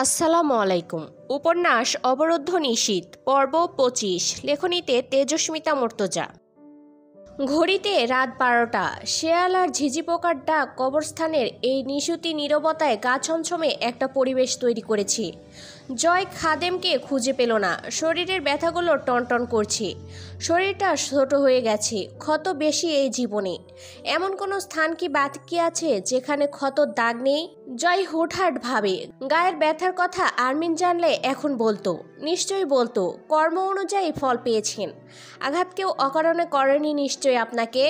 আসসালামু আলাইকুম। উপন্যাস অবরুদ্ধ নিশীথ পর্ব ২৫। লেখনীতে তেজস্মিতা মুর্তজা। ঘড়িতে রাত ১২টা। শেয়াল আর ঝিঝি পোকার ডাক কবরস্থানের এই নিশুতি নীরবতায় গা ছমছমে একটা পরিবেশ তৈরি করেছে। জয় খাদেমকে খুঁজে পেল না। শরীরের ব্যথাগুলো টনটন করছে। শরীরটা ছোট হয়ে গেছে। ক্ষত বেশি এই জীবনে। এমন কোনো স্থান কি বাকি আছে যেখানে ক্ষতর দাগ নেই? জয় হুটহাট ভাবে। গায়ের ব্যথার কথা আরমিন জানলে এখন বলতো, নিশ্চয়ই বলতো। কর্ম অনুযায়ী ফল পেয়েছেন। আঘাত কেউ অকারণে করেনি নিশ্চয়ই আপনাকে।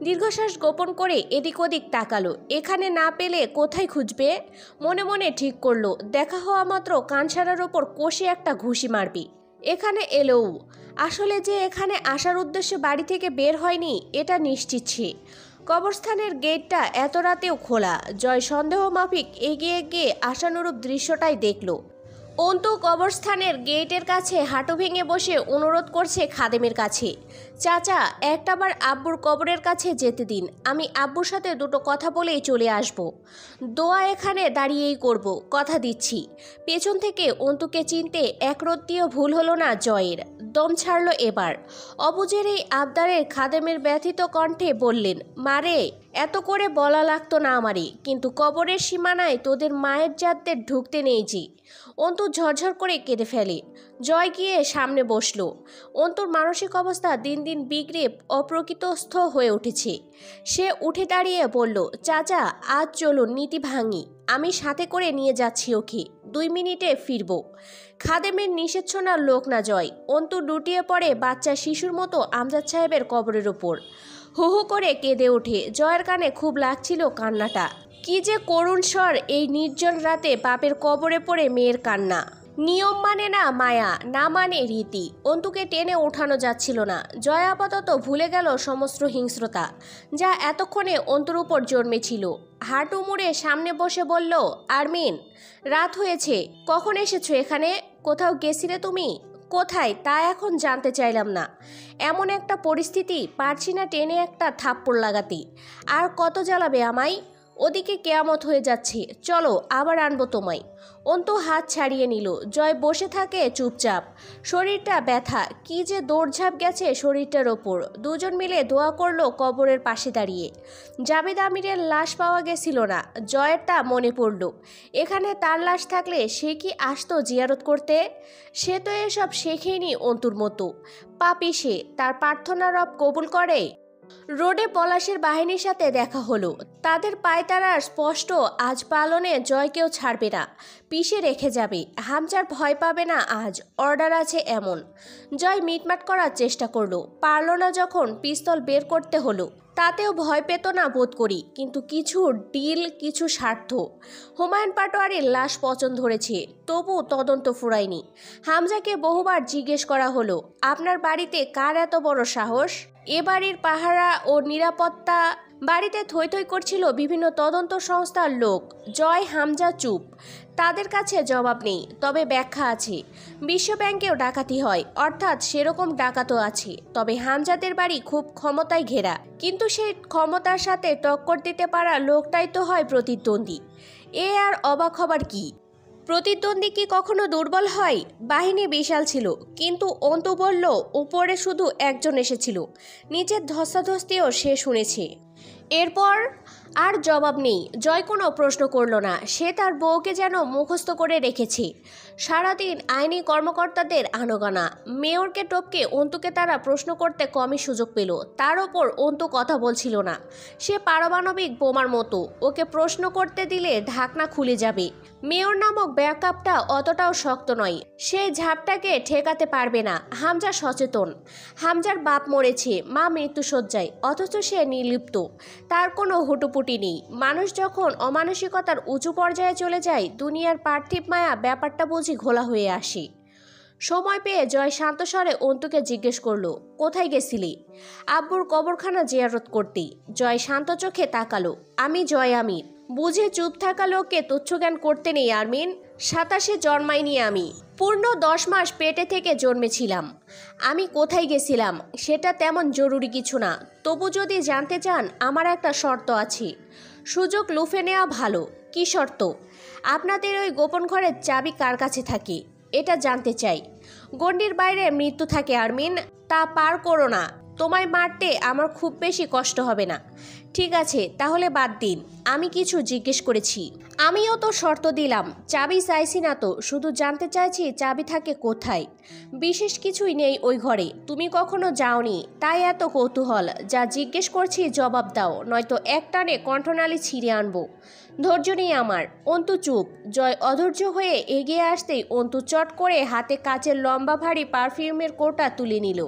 দীর্ঘশ্বাস গোপন করে এদিক ওদিক তাকালো। এখানে না পেলে কোথায় খুঁজবে? মনে মনে ঠিক করলো, দেখা হওয়া মাত্র কানসারার ওপর কষে একটা ঘুষি মারবি। এখানে এলেও আসলে যে এখানে আসার উদ্দেশ্যে বাড়ি থেকে বের হয়নি এটা নিশ্চিত সে। কবরস্থানের গেটটা এত রাতেও খোলা। জয় সন্দেহ মাফিক এগিয়ে গিয়ে আশানুরূপ দৃশ্যটাই দেখল। অন্তু কবরস্থানের গেটের কাছে হাঁটু ভেঙে বসে অনুরোধ করছে খাদেমের কাছে, চাচা একটাবার আব্বুর কবরের কাছে যেতে দিন। আমি আব্বুর সাথে দুটো কথা বলেই চলে আসব। দোয়া এখানে দাঁড়িয়েই করব, কথা দিচ্ছি। পেছন থেকে অন্তুকে চিনতে একরত্তিও ভুল হলো না জয়ের। দম ছাড়ল এবার। অবুজের এই আবদারের খাদেমের ব্যথিত কণ্ঠে বললেন, মারে এত করে বলা লাগতো না আমারই, কিন্তু কবরের সীমানায় তোদের মায়ের জাতদের ঢুকতে নেই জি। অন্তু ঝরঝর করে কেঁদে ফেলে। জয় গিয়ে সামনে বসল। অন্তুর মানসিক অবস্থা দিন দিন বিগড়ে অপ্রকৃতস্থ হয়ে উঠেছে। সে উঠে দাঁড়িয়ে বলল, চাচা আজ চলুন নীতি ভাঙি। আমি সাথে করে নিয়ে যাচ্ছি ওকে। ২ মিনিটে ফিরব। খাদেমের নিষেধ শোনার লোক না জয়। অন্তু লুটিয়ে পড়ে বাচ্চা শিশুর মতো আমজাদ সাহেবের কবরের ওপর। হু হু করে কেঁদে ওঠে। জয়ের কানে খুব লাগছিল কান্নাটা। কি যে করুণ স্বর এই নির্জন রাতে বাপের কবরে পড়ে মেয়ের কান্না। নিয়ম মানে না মায়া, না মানে রীতি। অন্তুকে টেনে ওঠানো যাচ্ছিল না। জয় আপাতত ভুলে গেল সমস্ত হিংস্রতা যা এতক্ষণে অন্তুর উপর জন্মেছিল। হাঁটু মুড়ে সামনে বসে বলল, আরমিন রাত হয়েছে, কখন এসেছো এখানে? কোথাও গেছিলে তুমি? কোথায় তা এখন জানতে চাইলাম না। এমন একটা পরিস্থিতি, পারছি না টেনে একটা থাপ্পড় লাগাতে। আর কত জ্বালাবে আমায়? ওদিকে কেয়ামত হয়ে যাচ্ছে, চলো আবার আনবো তোমায়। অন্তু হাত ছাড়িয়ে নিল। জয় বসে থাকে চুপচাপ। শরীরটা ব্যথা, কি যে দৌড়ঝাঁপ গেছে শরীরটার ওপর। দুজন মিলে দোয়া করলো কবরের পাশে দাঁড়িয়ে। জাবেদ আমিরের লাশ পাওয়া গেছিল না, জয়েরটা মনে পড়ল। এখানে তার লাশ থাকলে সে কি আসতো জিয়ারত করতে? সে তো এসব শেখেনি অন্তুর মতো। পাপী সে, তার প্রার্থনা রব কবুল করে? রোডে পলাশের বাহিনীর সাথে দেখা হলো। তাদের পায়তারার স্পষ্ট, আজ পালনে জয়কেও ছাড়বে না, পিষে রেখে যাবে। হামজার ভয় পাবে না আজ, অর্ডার আছে এমন। জয় মিটমাট করার চেষ্টা করলো, পারল না যখন পিস্তল বের করতে হলো। তাতেও ভয় পেত না বোধ করি, কিন্তু কিছু ডিল, কিছু স্বার্থ। হুমায়ুন পাটোয়ারির লাশ পচন ধরেছে, তবু তদন্ত ফুরায়নি। হামজাকে বহুবার জিজ্ঞেস করা হলো, আপনার বাড়িতে কার এত বড় সাহস? এ বাড়ির পাহারা ও নিরাপত্তা। বাড়িতে থই থই করছিল বিভিন্ন তদন্ত সংস্থার লোক। জয় হামজা চুপ। তাদের কাছে জবাব নেই, তবে ব্যাখ্যা আছে। বিশ্ব ব্যাংকেও ডাকাতি হয়, অর্থাৎ সেরকম ডাকাতও আছে। তবে হামজাদের বাড়ি খুব ক্ষমতায় ঘেরা, কিন্তু সেই ক্ষমতার সাথে টক্কর দিতে পারা লোকটাই তো হয় প্রতিদ্বন্দ্বী। এ আর অবাক হবার কি? প্রতিদ্বন্দ্বী কি কখনো দুর্বল হয়? বাহিনী বিশাল ছিল, কিন্তু অন্তু বলল উপরে শুধু একজন এসেছিল, নিচের ধস্তাধস্তিও সে শুনেছে। এরপর আর জবাব নেই। জয় কোনো প্রশ্ন করল না। সে তার বউকে যেন মুখস্থ করে রেখেছে। সারাদিন আইনি কর্মকর্তাদের আনাগোনা। মেয়রকে টপকে অন্তুকে তারা প্রশ্ন করতে কমই সুযোগ পেল। তার ওপর অন্তু কথা বলছিল না। সে পারমাণবিক বোমার মতো, ওকে প্রশ্ন করতে দিলে ঢাকনা খুলে যাবে। মেয়র নামক ব্যাকআপটা অতটাও শক্ত নয়, সেই ঝাপটাকে ঠেকাতে পারবে না। হামজা সচেতন। হামজার বাপ মরেছে, মা মৃত্যুশয্যায়, অথচ সে নির্লিপ্ত। তার কোনো হুটুপুটি নেই। মানুষ যখন অমানসিকতার উঁচু পর্যায়ে চলে যায়, দুনিয়ার পার্থিব মায়া ব্যাপারটা বুঝি ঘোলা হয়ে আসে। সময় পেয়ে জয় শান্ত স্বরে অন্তুকে জিজ্ঞেস করলো, কোথায় গেছিলি? আব্বুর কবরখানা জিয়ারত করতে। জয় শান্ত চোখে তাকালো। আমি জয় আমির। বুঝে চুপ থাকা লোককে তুচ্ছজ্ঞান করতে নেই আরমিন। ২৭-এ জন্মাইনি আমি, পূর্ণ ১০ মাস পেটে থেকে জন্মেছিলাম। আমি কোথায় গেছিলাম সেটা তেমন জরুরি কিছু না, তবু যদি জানতে চান আমার একটা শর্ত আছে। সুযোগ লুফে নেওয়া ভালো। কি শর্ত? আপনাদের ওই গোপন ঘরের চাবি কার কাছে থাকে এটা জানতে চাই। গণ্ডির বাইরে মৃত্যু থাকে আরমিন, তা পার করো না। তোমায় মারতে আমার খুব বেশি কষ্ট হবে না। ঠিক আছে, তাহলে বাদ দিন, আমি কিছু জিজ্ঞেস করেছি। আমিও তো শর্ত দিলাম, চাবি চাইছি না তো, শুধু জানতে চাইছি চাবি থাকে কোথায়। বিশেষ কিছুই নেই ওই ঘরে, তুমি কখনো যাওনি, তাই এত কৌতূহল। যা জিজ্ঞেস করছি জবাব দাও, নয়তো একটানে কণ্ঠনালী ছিঁড়ে আনবো। ধৈর্য নেই আমার। অন্তু চুপ। জয় অধৈর্য হয়ে এগিয়ে আসতেই অন্তু চট করে হাতে কাচের লম্বা ভারী পারফিউমের কোটা তুলে নিল।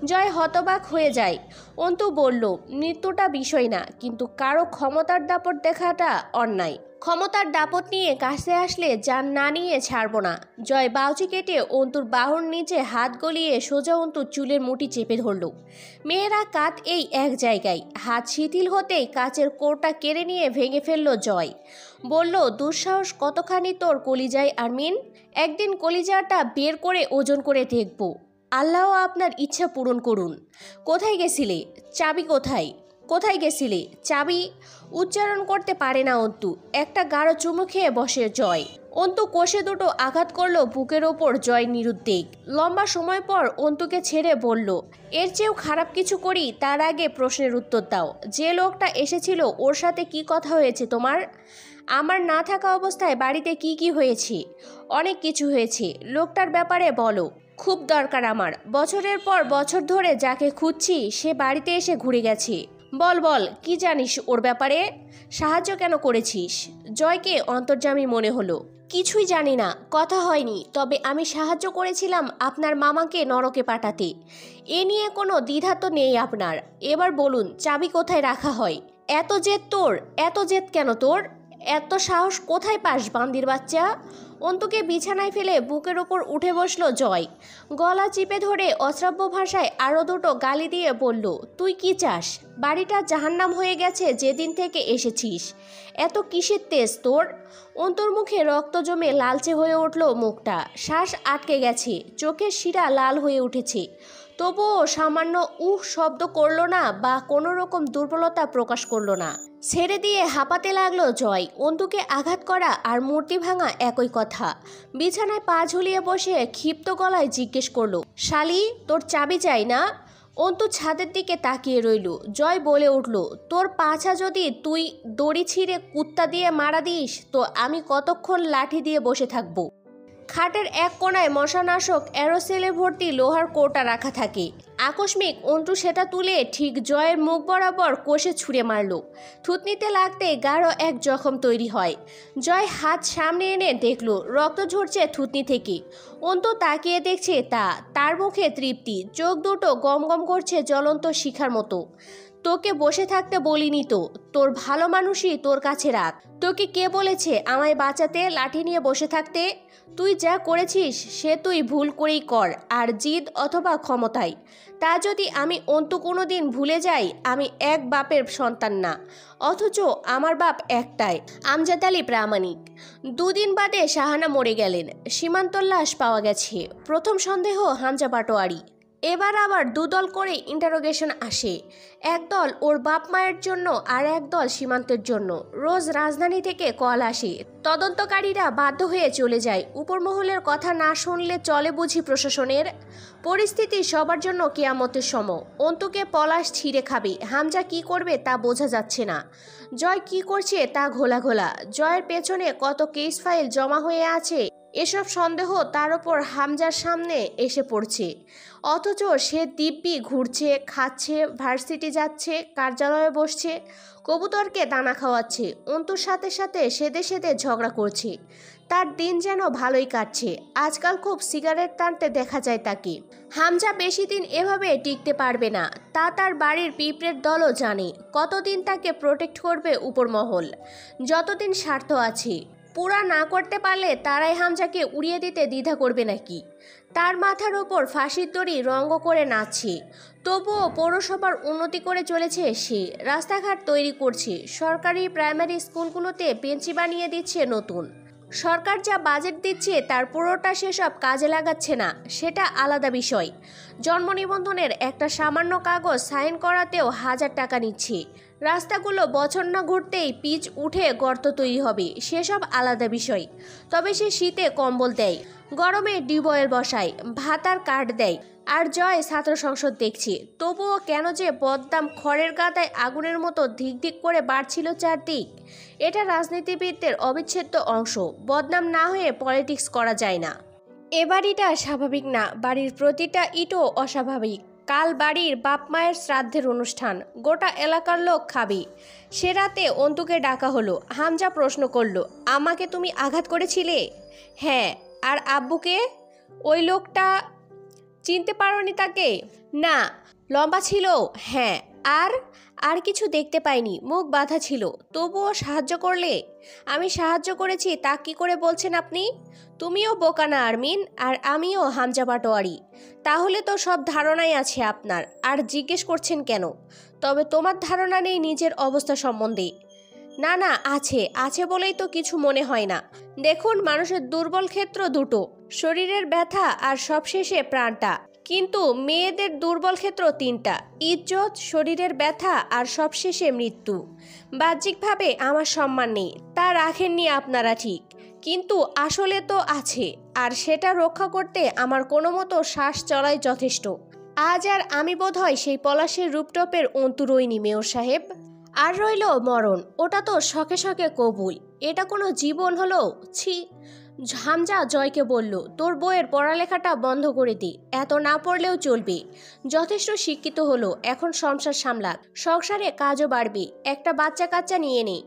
জয় হতবাক হয়ে যায়। অন্তু বলল, মৃত্যুটা বিষয় না, কিন্তু কারো ক্ষমতার দাপট দেখাটা অন্যায়। ক্ষমতার দাপট নিয়ে কাছে আসলে যান না নিয়ে ছাড়ব না। জয় বাউচি কেটে অন্তুর বাহুর নিচে হাত গলিয়ে সোজা অন্তুর চুলের মুঠি চেপে ধরল। মেয়েরা কাত এই এক জায়গায়। হাত শিথিল হতেই কাচের কোরটা কেড়ে নিয়ে ভেঙে ফেলল জয়। বলল, দুঃসাহস কতখানি তোর কলিজায় আরমিন। একদিন কলিজাটা বের করে ওজন করে দেখব। আল্লাহ আপনার ইচ্ছা পূরণ করুন। কোথায় গেছিলে? চাবি কোথায়? কোথায় গেছিলে? চাবি উচ্চারণ করতে পারে না অন্তু। একটা গাঢ় চুমু খেয়ে বসে জয়। অন্তু কষে দুটো আঘাত করলো বুকের ওপর। জয় নিরুদ্বেগ। লম্বা সময় পর অন্তুকে ছেড়ে বলল, এর চেয়েও খারাপ কিছু করি তার আগে প্রশ্নের উত্তর দাও। যে লোকটা এসেছিল ওর সাথে কি কথা হয়েছে তোমার? আমার না থাকা অবস্থায় বাড়িতে কি কি হয়েছে? অনেক কিছু হয়েছে, লোকটার ব্যাপারে বলো। খুব দরকার আমার। বছরের পর বছর ধরে যাকে খুঁজছি সে বাড়িতে এসে ঘুরে গেছে। বল বল, কি জানিস ওর ব্যাপারে? সাহায্য কেন করেছিস? জয়কে অন্তর্যামী মনে হলো। কিছুই জানি না, কথা হয়নি, তবে আমি সাহায্য করেছিলাম আপনার মামাকে নরকে পাঠাতে। এ নিয়ে কোনো দ্বিধা তো নেই আপনার। এবার বলুন, চাবি কোথায় রাখা হয়? এত জেদ তোর? এত জেদ কেন তোর? এত সাহস কোথায় পাস বান্দির বাচ্চা? অন্তুকে বিছানায় ফেলে বুকের ওপর উঠে বসল জয়। গলা চিপে ধরে অশ্রাব্য ভাষায় আরও দুটো গালি দিয়ে বলল, তুই কি চাস? বাড়িটা জাহান্নাম হয়ে গেছে যেদিন থেকে এসেছিস। এত কিসের তেজ তোর? অন্তুর মুখে রক্ত জমে লালচে হয়ে উঠল মুখটা। শ্বাস আটকে গেছে, চোখের শিরা লাল হয়ে উঠেছে। তবুও সামান্য শব্দ করল না বা কোনো রকম দুর্বলতা প্রকাশ করল না। ছেড়ে দিয়ে হাঁপাতে লাগলো জয়। অন্তুকে আঘাত করা আর মূর্তি ভাঙা একই কথা। বিছানায় পা ঝুলিয়ে বসে ক্ষিপ্ত গলায় জিজ্ঞেস করলো, শালি, তোর চাবি চাই না? অন্তু ছাদের দিকে তাকিয়ে রইল। জয় বলে উঠল, তোর পাছা যদি তুই দড়ি ছিঁড়ে কুত্তা দিয়ে মারা দিস তো আমি কতক্ষণ লাঠি দিয়ে বসে থাকবো? খাটের এক কোণায় মশানাশক অ্যারোসেলে ভর্তি লোহার কৌটা রাখা থাকে। আকস্মিক অন্তু সেটা তুলে ঠিক জয়ের মুখ বরাবর কষে ছুঁড়ে মারল। থুতনিতে লাগতে গাঢ় এক জখম তৈরি হয়। জয় হাত সামনে এনে দেখল রক্ত ঝরছে থুতনি থেকে। অন্তু তাকিয়ে দেখছে তার মুখে তৃপ্তি, চোখ দুটো গম গম করছে জ্বলন্ত শিখার মতো। তোকে বসে থাকতে বলিনি তো, তোর ভালো মানুষই তোর কাছে রাখ। তোকে কে বলেছে আমায় বাঁচাতে লাঠি নিয়ে বসে থাকতে? তুই যা করেছিস সে তুই ভুল করেই কর, আর জিদ অথবা ক্ষমতায়। তা যদি আমি অন্তু কোনো দিন ভুলে যাই, আমি এক বাপের সন্তান না, অথচ আমার বাপ একটাই, আমজাদ আলী প্রামাণিক। দুদিন বাদে শাহানা মরে গেলেন। সীমান্তর লাশ পাওয়া গেছে। প্রথম সন্দেহ হামজা পাটোয়ারি। এবার আবার দুদল করে ইন্টারোগেশন আসে। একদল ওর বাপ মায়ের জন্য আর একদল সীমান্তের জন্য। রোজ রাজধানী থেকে কল আসে। তদন্তকারীরা বাধ্য হয়ে চলে যায়। উপরমহলের কথা না শুনলে চলে বুঝি প্রশাসনের? পরিস্থিতি সবার জন্য কেয়ামতের সম। অন্তুকে পলাশ ছিঁড়ে খাবে। হামজা কি করবে তা বোঝা যাচ্ছে না। জয় কি করছে তা ঘোলা ঘোলা। জয়ের পেছনে কত কেস ফাইল জমা হয়ে আছে, এসব সন্দেহ তার ওপর হামজার সামনে এসে পড়ছে। অথচ সে দিব্যি ঘুরছে, খাচ্ছে, ভার্সিটি যাচ্ছে, কার্যালয়ে বসছে, কবুতরকে দানা খাওয়াচ্ছে, অন্তুর সাথে সাথে সেদে সেদে ঝগড়া করছে। তার দিন যেন ভালোই কাটছে। আজকাল খুব সিগারেট টানতে দেখা যায় তাকে। হামজা বেশি দিন এভাবে টিকতে পারবে না, তা তার বাড়ির পিঁপড়ের দলও জানে। কতদিন তাকে প্রোটেক্ট করবে উপরমহল? যতদিন স্বার্থ আছে। পুরা না করতে পারলে তারাই হামজাকে উড়িয়ে দিতে দ্বিধা করবে নাকি? তার মাথার ওপর ফাঁসির দড়ি রঙ্গ করে নাচছে। তবুও পৌরসভার উন্নতি করে চলেছে সে। রাস্তাঘাট তৈরি করছে, সরকারি প্রাইমারি স্কুলগুলোতে বেঞ্চি বানিয়ে দিচ্ছে নতুন। সরকার যা বাজেট দিচ্ছে তার পুরোটা সেসব কাজে লাগাচ্ছে না, সেটা আলাদা বিষয়। জন্ম নিবন্ধনের একটা সামান্য কাগজ সাইন করাতেও 1000 টাকা নিচ্ছে। রাস্তাগুলো বছর না ঘুরতেই পিচ উঠে গর্ত তৈরি হবে, সেসব আলাদা বিষয়। তবে সে শীতে কম্বল দেয়, গরমে টিউবওয়েল বসায়, ভাতার কার্ড দেয়। আর জয় ছাত্র সংসদ দেখছি, তবুও কেন যে বদনাম খড়ের গাদায় আগুনের মতো ধিক ধিক করে বাড়ছিল চারদিক। এটা রাজনীতিবিদদের অবিচ্ছেদ্য অংশ। বদনাম না হয়ে পলিটিক্স করা যায় না। এ বাড়িটা স্বাভাবিক না, বাড়ির প্রতিটা ইটও অস্বাভাবিক। কাল বাড়ির বাপ মায়ের শ্রাদ্ধের অনুষ্ঠান, গোটা এলাকার লোক খাবি। সে রাতে অন্তুকে ডাকা হলো। হামজা প্রশ্ন করলো, আমাকে তুমি আঘাত করেছিলে? হ্যাঁ। আর আব্বুকে? ওই লোকটা, চিনতে পারোনি তাকে? না। লম্বা ছিল? হ্যাঁ। আর আর কিছু দেখতে পাইনি, মুখ বাঁধা ছিল। তবুও সাহায্য করলে? আমি সাহায্য করেছি তা কি করে বলছেন আপনি? তুমিও বোকা না আরমিন, আর আমিও হামজা পাটোয়ারি। তাহলে তো সব ধারণাই আছে আপনার, আর জিজ্ঞেস করছেন কেন? তবে তোমার ধারণা নেই নিজের অবস্থা সম্বন্ধে? না না, আছে আছে বলেই তো কিছু মনে হয় না। দেখুন, মানুষের দুর্বল ক্ষেত্র দুটো, শরীরের ব্যথা আর সবশেষে প্রাণটা। কিন্তু মেয়েদের দুর্বল ক্ষেত্র 3টা, ইজ্জত, শরীরের ব্যথা আর সবশেষে মৃত্যু। বাহ্যিকভাবে আমার সম্মান নেই, তা রাখেননি আপনারা ঠিক, কিন্তু আসলে তো আছে, আর সেটা রক্ষা করতে আমার কোনো মতো শ্বাস চলাই যথেষ্ট। আজ আর আমি বোধহয় সেই পলাশের রূপটপের অন্তু রইনি মেয়র সাহেব। আর রইল মরণ, ওটা তো শখে শখে কবুল। এটা কোনো জীবন হলো? ছি। হামজা জয়কে বলল, তোর বইয়ের পড়ালেখাটা বন্ধ করে দি, এত না পড়লেও চলবে। যথেষ্ট শিক্ষিত হলো, এখন সংসার সামলাক, সংসারে কাজও বাড়বে, একটা বাচ্চা কাচ্চা নিয়ে নে।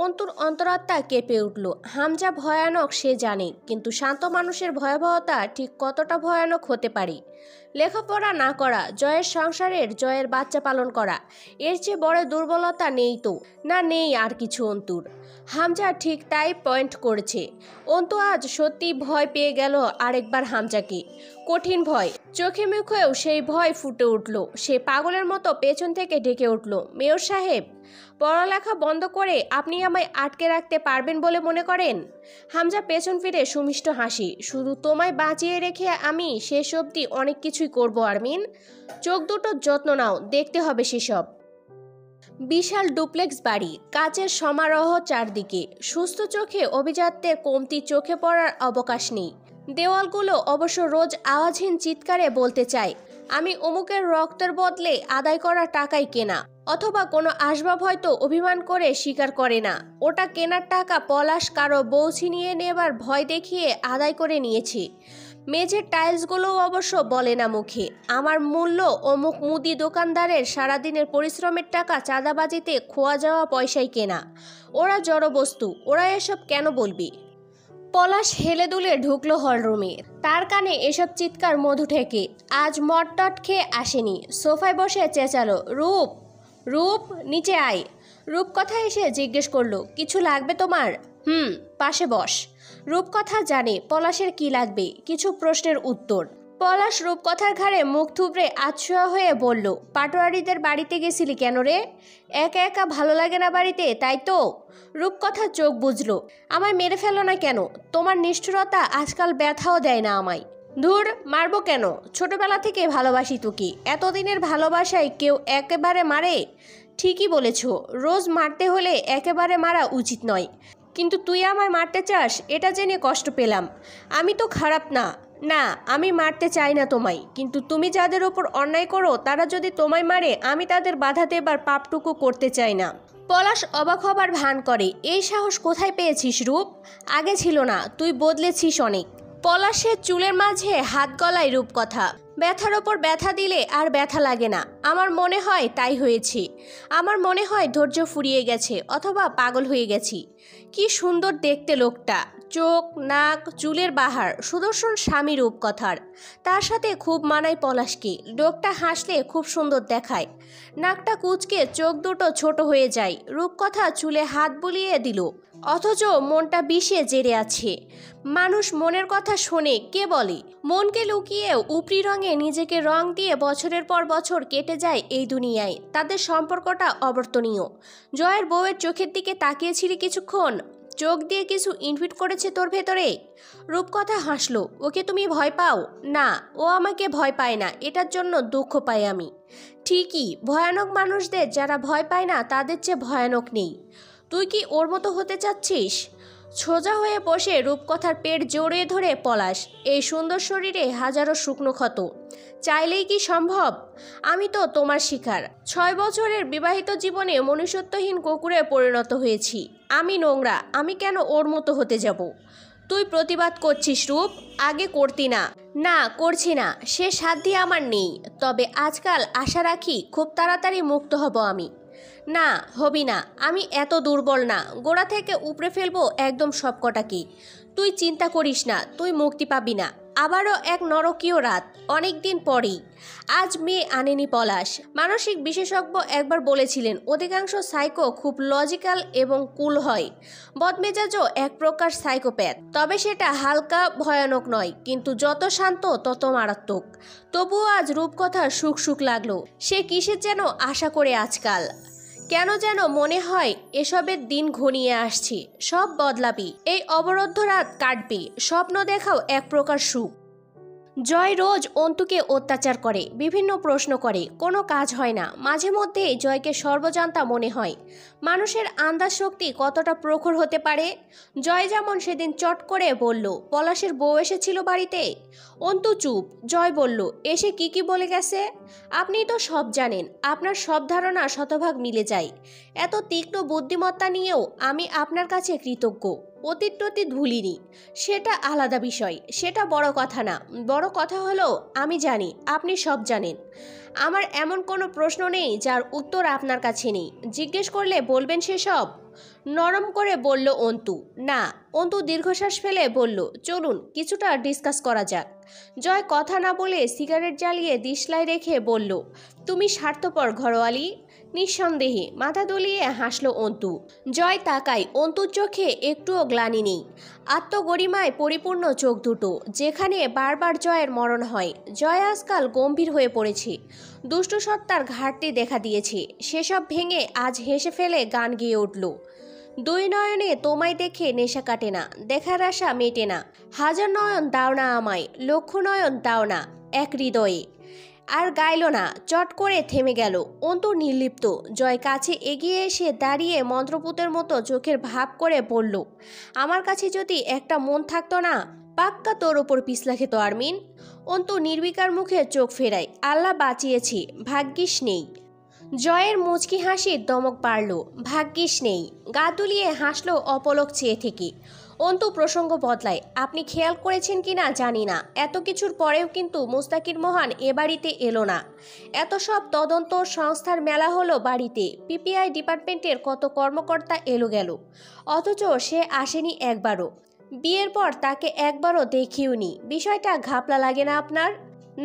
অন্তুর অন্তরাত্মা কেঁপে উঠল। হামজা ভয়ানক সে জানে, কিন্তু শান্ত মানুষের ভয়াবহতা ঠিক কতটা ভয়ানক হতে পারে। লেখাপড়া না করা, জয়ের সংসারের জয়ের বাচ্চা পালন করা, এর চেয়ে বড় দুর্বলতা নেই তো। না, নেই আর কিছু অন্তুর। হামজা ঠিক তাই পয়েন্ট করেছে। অন্তু আজ সত্যি ভয় পেয়ে গেল আরেকবার হামজাকে। কঠিন ভয়, চোখে মুখেও সেই ভয় ফুটে উঠল। সে পাগলের মতো পেছন থেকে ডেকে উঠল, মেয়র সাহেব, পড়ালেখা বন্ধ করে আপনি আমায় আটকে রাখতে পারবেন বলে মনে করেন? হামজা পেছন ফিরে সুমিষ্ট হাসি, শুধু তোমায় বাঁচিয়ে রেখে আমি শেষ অবধি অনেক কিছুই করব আরমিন। চোখ দুটোর যত্ন নাও, দেখতে হবে সেসব। বিশাল ডুপ্লেক্স বাড়ি, কাচের সমারোহ চারদিকে। সুস্থ চোখে অভিজাত্যের কমতি চোখে পড়ার অবকাশ নেই। দেওয়ালগুলো অবশ্য রোজ আওয়াজহীন চিৎকারে বলতে চায়, আমি অমুকের রক্তের বদলে আদায় করা টাকাই কেনা। অথবা কোনো আসবাব হয়তো অভিমান করে স্বীকার করে না, ওটা কেনার টাকা পলাশ কারো বউ ছিনিয়ে নেবার ভয় দেখিয়ে আদায় করে নিয়েছে। মেঝের টাইলসগুলোও অবশ্য বলে না মুখে, আমার মূল্য অমুক মুদি দোকানদারের সারাদিনের পরিশ্রমের টাকা চাঁদাবাজিতে খোয়া যাওয়া পয়সায় কেনা। ওরা জড়বস্তু, ওরা এসব কেন বলবি? পলাশ হেলে দুলে ঢুকলো হলরুমে, তার কানে এসব চিৎকার মধু ঠেকে। আজ মটটট খেয়ে আসেনি, সোফায় বসে চেঁচালো, রূপ রূপ নিচে আয়। রূপকথা এসে জিজ্ঞেস করলো, কিছু লাগবে তোমার? পাশে বস। রূপকথা জানে পলাশের কি লাগবে, কিছু প্রশ্নের উত্তর। পলাশ রূপকথার ঘাড়ে মুখ থুবড়ে আছোয়া হয়ে বলল, পাটোয়ারিদের বাড়িতে গেছিলি কেন রে? একা একা ভালো লাগে না বাড়িতে, তাই তো? রূপকথা চোখ বুঝলো, আমায় মেরে ফেলো না কেন? তোমার নিষ্ঠুরতা আজকাল ব্যথাও দেয় না আমায়। ধুর, মারবো কেন? ছোটবেলা থেকে ভালোবাসি তোকে, এতদিনের ভালোবাসায় কেউ একেবারে মারে? ঠিকই বলেছ, রোজ মারতে হলে একেবারে মারা উচিত নয়, কিন্তু তুই আমায় মারতে চাস, এটা জেনে কষ্ট পেলাম। আমি তো খারাপ না। না, আমি মারতে চাই না তোমায়, কিন্তু তুমি যাদের ওপর অন্যায় করো তারা যদি তোমায় মারে, আমি তাদের বাধা দেবার পাপটুকু করতে চাই না। পলাশ অবাক হবার ভান করে, এই সাহস কোথায় পেয়েছিস রূপ? আগে ছিল না, তুই বদলেছিস অনেক। পলাশের চুলের মাঝে হাত গলায় রূপকথা, ব্যথার ওপর ব্যথা দিলে আর ব্যথা লাগে না। আমার মনে হয় তাই হয়েছে। আমার মনে হয় ধৈর্য ফুরিয়ে গেছে, অথবা পাগল হয়ে গেছি। কি সুন্দর দেখতে লোকটা, চোখ, নাক, চুলের বাহার, সুদর্শন স্বামী রূপকথার। তার সাথে খুব মানায় পলাশকে। লোকটা হাসলে খুব সুন্দর দেখায়, নাকটা কুঁচকে চোখ দুটো ছোট হয়ে যায়। রূপকথা চুলে হাত বুলিয়ে দিল, অথচ মনটা বিষে জেরে আছে। মানুষ মনের কথা শোনে কে বলে? মনকে লুকিয়ে উপরি রঙে নিজেকে রং দিয়ে বছরের পর বছর কেটে যায় এই দুনিয়ায়। তাদের সম্পর্কটা অবর্তনীয়। জয়ের বউয়ের চোখের দিকে তাকিয়েছিলি কিছুক্ষণ? চোখ দিয়ে কিছু ইনফিট করেছে তোর ভেতরে? রূপকথা হাসলো। ওকে তুমি ভয় পাও? না, ও আমাকে ভয় পায় না, এটার জন্য দুঃখ পাই আমি। ঠিকই, ভয়ানক মানুষদের যারা ভয় পায় না তাদের চেয়ে ভয়ানক নেই। তুই কি ওর মতো হতে চাচ্ছিস? সোজা হয়ে বসে রূপকথার পেট জড়িয়ে ধরে পলাশ। এই সুন্দর শরীরে হাজারো শুকনো ক্ষত, চাইলেই কি সম্ভব? আমি তো তোমার শিকার। 6 বছরের বিবাহিত জীবনে মনুষ্যত্বহীন কুকুরে পরিণত হয়েছি। আমি নোংরা, আমি কেন ওর মতো হতে যাব? তুই প্রতিবাদ করছিস রূপ? আগে করতি না। না, করছি না, সে সাধ্য আমার নেই। তবে আজকাল আশা রাখি খুব তাড়াতাড়ি মুক্ত হব আমি। না, হবি না, আমি এত দুর্বল না। গোড়া থেকে উপড়ে ফেলবো একদম সবকটাকে। তুই চিন্তা করিস না, তুই মুক্তি পাবি না। আবারও এক নরকীয় রাত, অনেক দিন পরেই। আজ মেয়ে আনেনি পলাশ। মানসিক বিশেষজ্ঞ একবার বলেছিলেন অধিকাংশ সাইকো খুব লজিক্যাল এবং কুল হয়। বদমেজাজও এক প্রকার সাইকোপ্যাথ, তবে সেটা হালকা ভয়ানক নয়, কিন্তু যত শান্ত তত মারাত্মক। তবুও আজ রূপকথা সুখ সুখ লাগলো। সে কিসের যেন আশা করে আজকাল। কেন যেন মনে হয় এসবের দিন ঘনিয়ে আসছে, সব বদলাবি, এই অবরুদ্ধ রাত কাটবে, স্বপ্ন দেখাও এক প্রকার সুখ। জয় রোজ অন্তুকে অত্যাচার করে, বিভিন্ন প্রশ্ন করে, কোনো কাজ হয় না। মাঝে মধ্যে জয়কে সর্বজান্তা মনে হয়। মানুষের আন্দাজ শক্তি কতটা প্রখর হতে পারে। জয় যেমন সেদিন চট করে বলল পলাশের বউ এসেছিল বাড়িতে। অন্তু চুপ। জয় বলল, এসে কি বলে গেছে? আপনি তো সব জানেন, আপনার সব ধারণা শতভাগ মিলে যায়। এত তীক্ষ্ণ বুদ্ধিমত্তা নিয়েও আমি আপনার কাছে কৃতজ্ঞ। অতীত টতীত ভুলিনি, সেটা আলাদা বিষয়, সেটা বড় কথা না। বড় কথা হলো আমি জানি আপনি সব জানেন। আমার এমন কোনো প্রশ্ন নেই যার উত্তর আপনার কাছে নেই। জিজ্ঞেস করলে বলবেন সেসব? নরম করে বলল অন্তু। না। অন্তু দীর্ঘশ্বাস ফেলে বলল, চলুন কিছুটা ডিসকাস করা যাক। জয় কথা না বলে সিগারেট জ্বালিয়ে দিশলায় রেখে বলল, তুমি স্বার্থপর ঘরোয়ালি। নিঃসন্দেহে মাথা দুলিয়ে হাসল অন্তু। জয় তাকায়, অন্তুর চোখে একটুও গ্লানি নেই। আত্মগরিমায় পরিপূর্ণ চোখ দুটো, যেখানে বারবার জয়ের মরণ হয়। জয় আজকাল গম্ভীর হয়ে পড়েছে। দুষ্টু সত্তার ঘাটতি দেখা দিয়েছে। সেসব ভেঙে আজ হেসে ফেলে গান গেয়ে উঠল, দুই নয়নে তোমায় দেখে নেশা কাটে না, দেখার আশা মেটে না। হাজার নয়ন দাও না আমায়, লক্ষ নয়ন দাও না এক হৃদয়ে। আর গাইল না, চট করে থেমে গেল। অন্তু নির্লিপ্ত। জয় কাছে এগিয়ে এসে দাঁড়িয়ে মন্ত্রপুতের মতো চোখের ভাব করে বলল, আমার কাছে যদি একটা মন থাকতো না, পাক্কা তোর ওপর পিছলা খেত আরমিন। অন্তু নির্বিকার মুখে চোখ ফেরায়, আল্লাহ বাঁচিয়েছি, ভাগ্যিস নেই। জয়ের মুচকি হাসির দমক বাড়ল, ভাগ্যিস নেই। গা দুলিয়ে হাসলো অপলক চেয়ে থেকে। অন্তু প্রসঙ্গ বদলায়, আপনি খেয়াল করেছেন কি না জানি না, এত কিছুর পরেও কিন্তু মুস্তাকির মোহন এ বাড়িতে এলো না। এত সব তদন্ত সংস্থার মেলা হলো বাড়িতে, পিপিআই ডিপার্টমেন্টের কত কর্মকর্তা এলো গেল, অথচ সে আসেনি একবারও। বিয়ের পর তাকে একবারও দেখিওনি। বিষয়টা ঘাপলা লাগে না আপনার?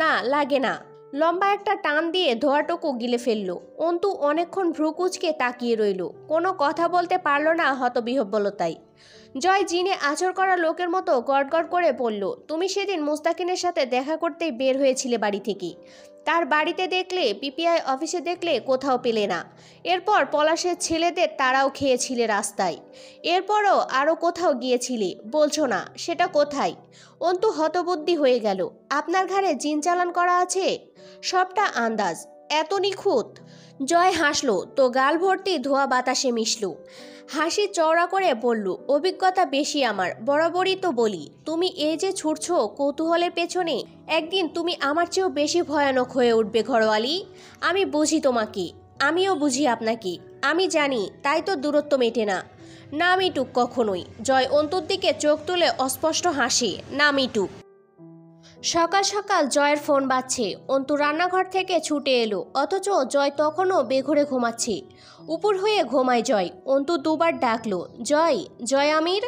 না, লাগে না। লম্বা একটা টান দিয়ে ধোয়াটুকু গিলে ফেলল। অন্তু অনেকক্ষণ ভ্রুকুচকে তাকিয়ে রইল, কোনো কথা বলতে পারল না হতবিহ্বলতায়। জয় জিনে আচর করা লোকের মতো গড়গড় করে বলল, তুমি সেদিন মুস্তাকিনের সাথে দেখা করতেই বের হয়েছিলে বাড়ি থেকে। তার বাড়িতে দেখলে, পিপিআই অফিসে দেখলে, কোথাও পেলে না। এরপর পলাশের ছেলেদের তারাও খেয়েছিলে রাস্তায়। এরপরও আরও কোথাও গিয়েছিলে, বলছো না, সেটা কোথায়? অন্তু হতবুদ্ধি হয়ে গেল। আপনার ঘাড়ে জিন চালান করা আছে? সবটা আন্দাজ। এত নিখুঁত? জয় হাসল, তো গাল ভর্তি ধোয়া বাতাসে মিশল। হাসি চওড়া করে বলল, অভিজ্ঞতা বেশি আমার, বরাবরই তো বলি। তুমি এই যে ছুটছ কৌতূহলের পেছনে, একদিন তুমি আমার চেয়েও বেশি ভয়ানক হয়ে উঠবে ঘরোয়ালি। আমি বুঝি তোমাকে, আমিও বুঝি আপনাকে। আমি জানি, তাই তো দূরত্ব মেটে না। না মিটুক কখনোই। জয় অন্তুর দিকে চোখ তুলে অস্পষ্ট হাসি, না মিটুক। সকাল সকাল জয়ের ফোন বাজছে। অন্তু রান্নাঘর থেকে ছুটে এলো, অথচ জয় তখনও বেঘরে ঘুমাচ্ছে। উপর হয়ে ঘুমায় জয়। অন্তু দুবার ডাকলো, জয়, জয় আমির,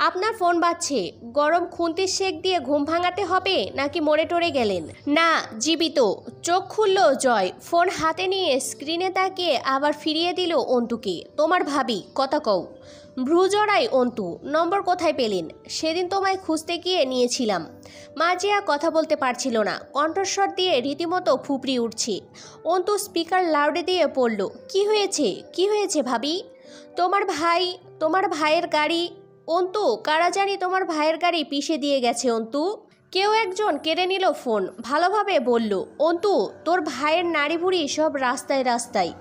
আপনার ফোন বাজছে। গরম খুন্তির শেক দিয়ে ঘুম ভাঙাতে হবে নাকি মরে টরে গেলেন? না, জীবিত। চোখ খুলল জয়, ফোন হাতে নিয়ে স্ক্রিনে তাকিয়ে আবার ফিরিয়ে দিল অন্তুকে। তোমার ভাবি, কথা কও। ভ্রু জড়াই অন্তু, নম্বর কোথায় পেলেন? সেদিন তোমায় খুঁজতে গিয়ে নিয়েছিলাম। মাজিয়া কথা বলতে পারছিল না, কণ্ঠস্বর দিয়ে রীতিমতো ফুপড়ি উঠছে। অন্তু স্পিকার লাউডে দিয়ে পড়ল, কি হয়েছে, কি হয়েছে ভাবি? তোমার ভাইয়ের গাড়ি। অন্তু, কারা জানি তোমার ভাইয়ের গাড়ি পিষে দিয়ে গেছে অন্তু। কেউ একজন কেড়ে নিল ফোন, ভালোভাবে বলল, অন্তু, তোর ভাইয়ের নাড়ি ভুড়ি সব রাস্তায় রাস্তায়।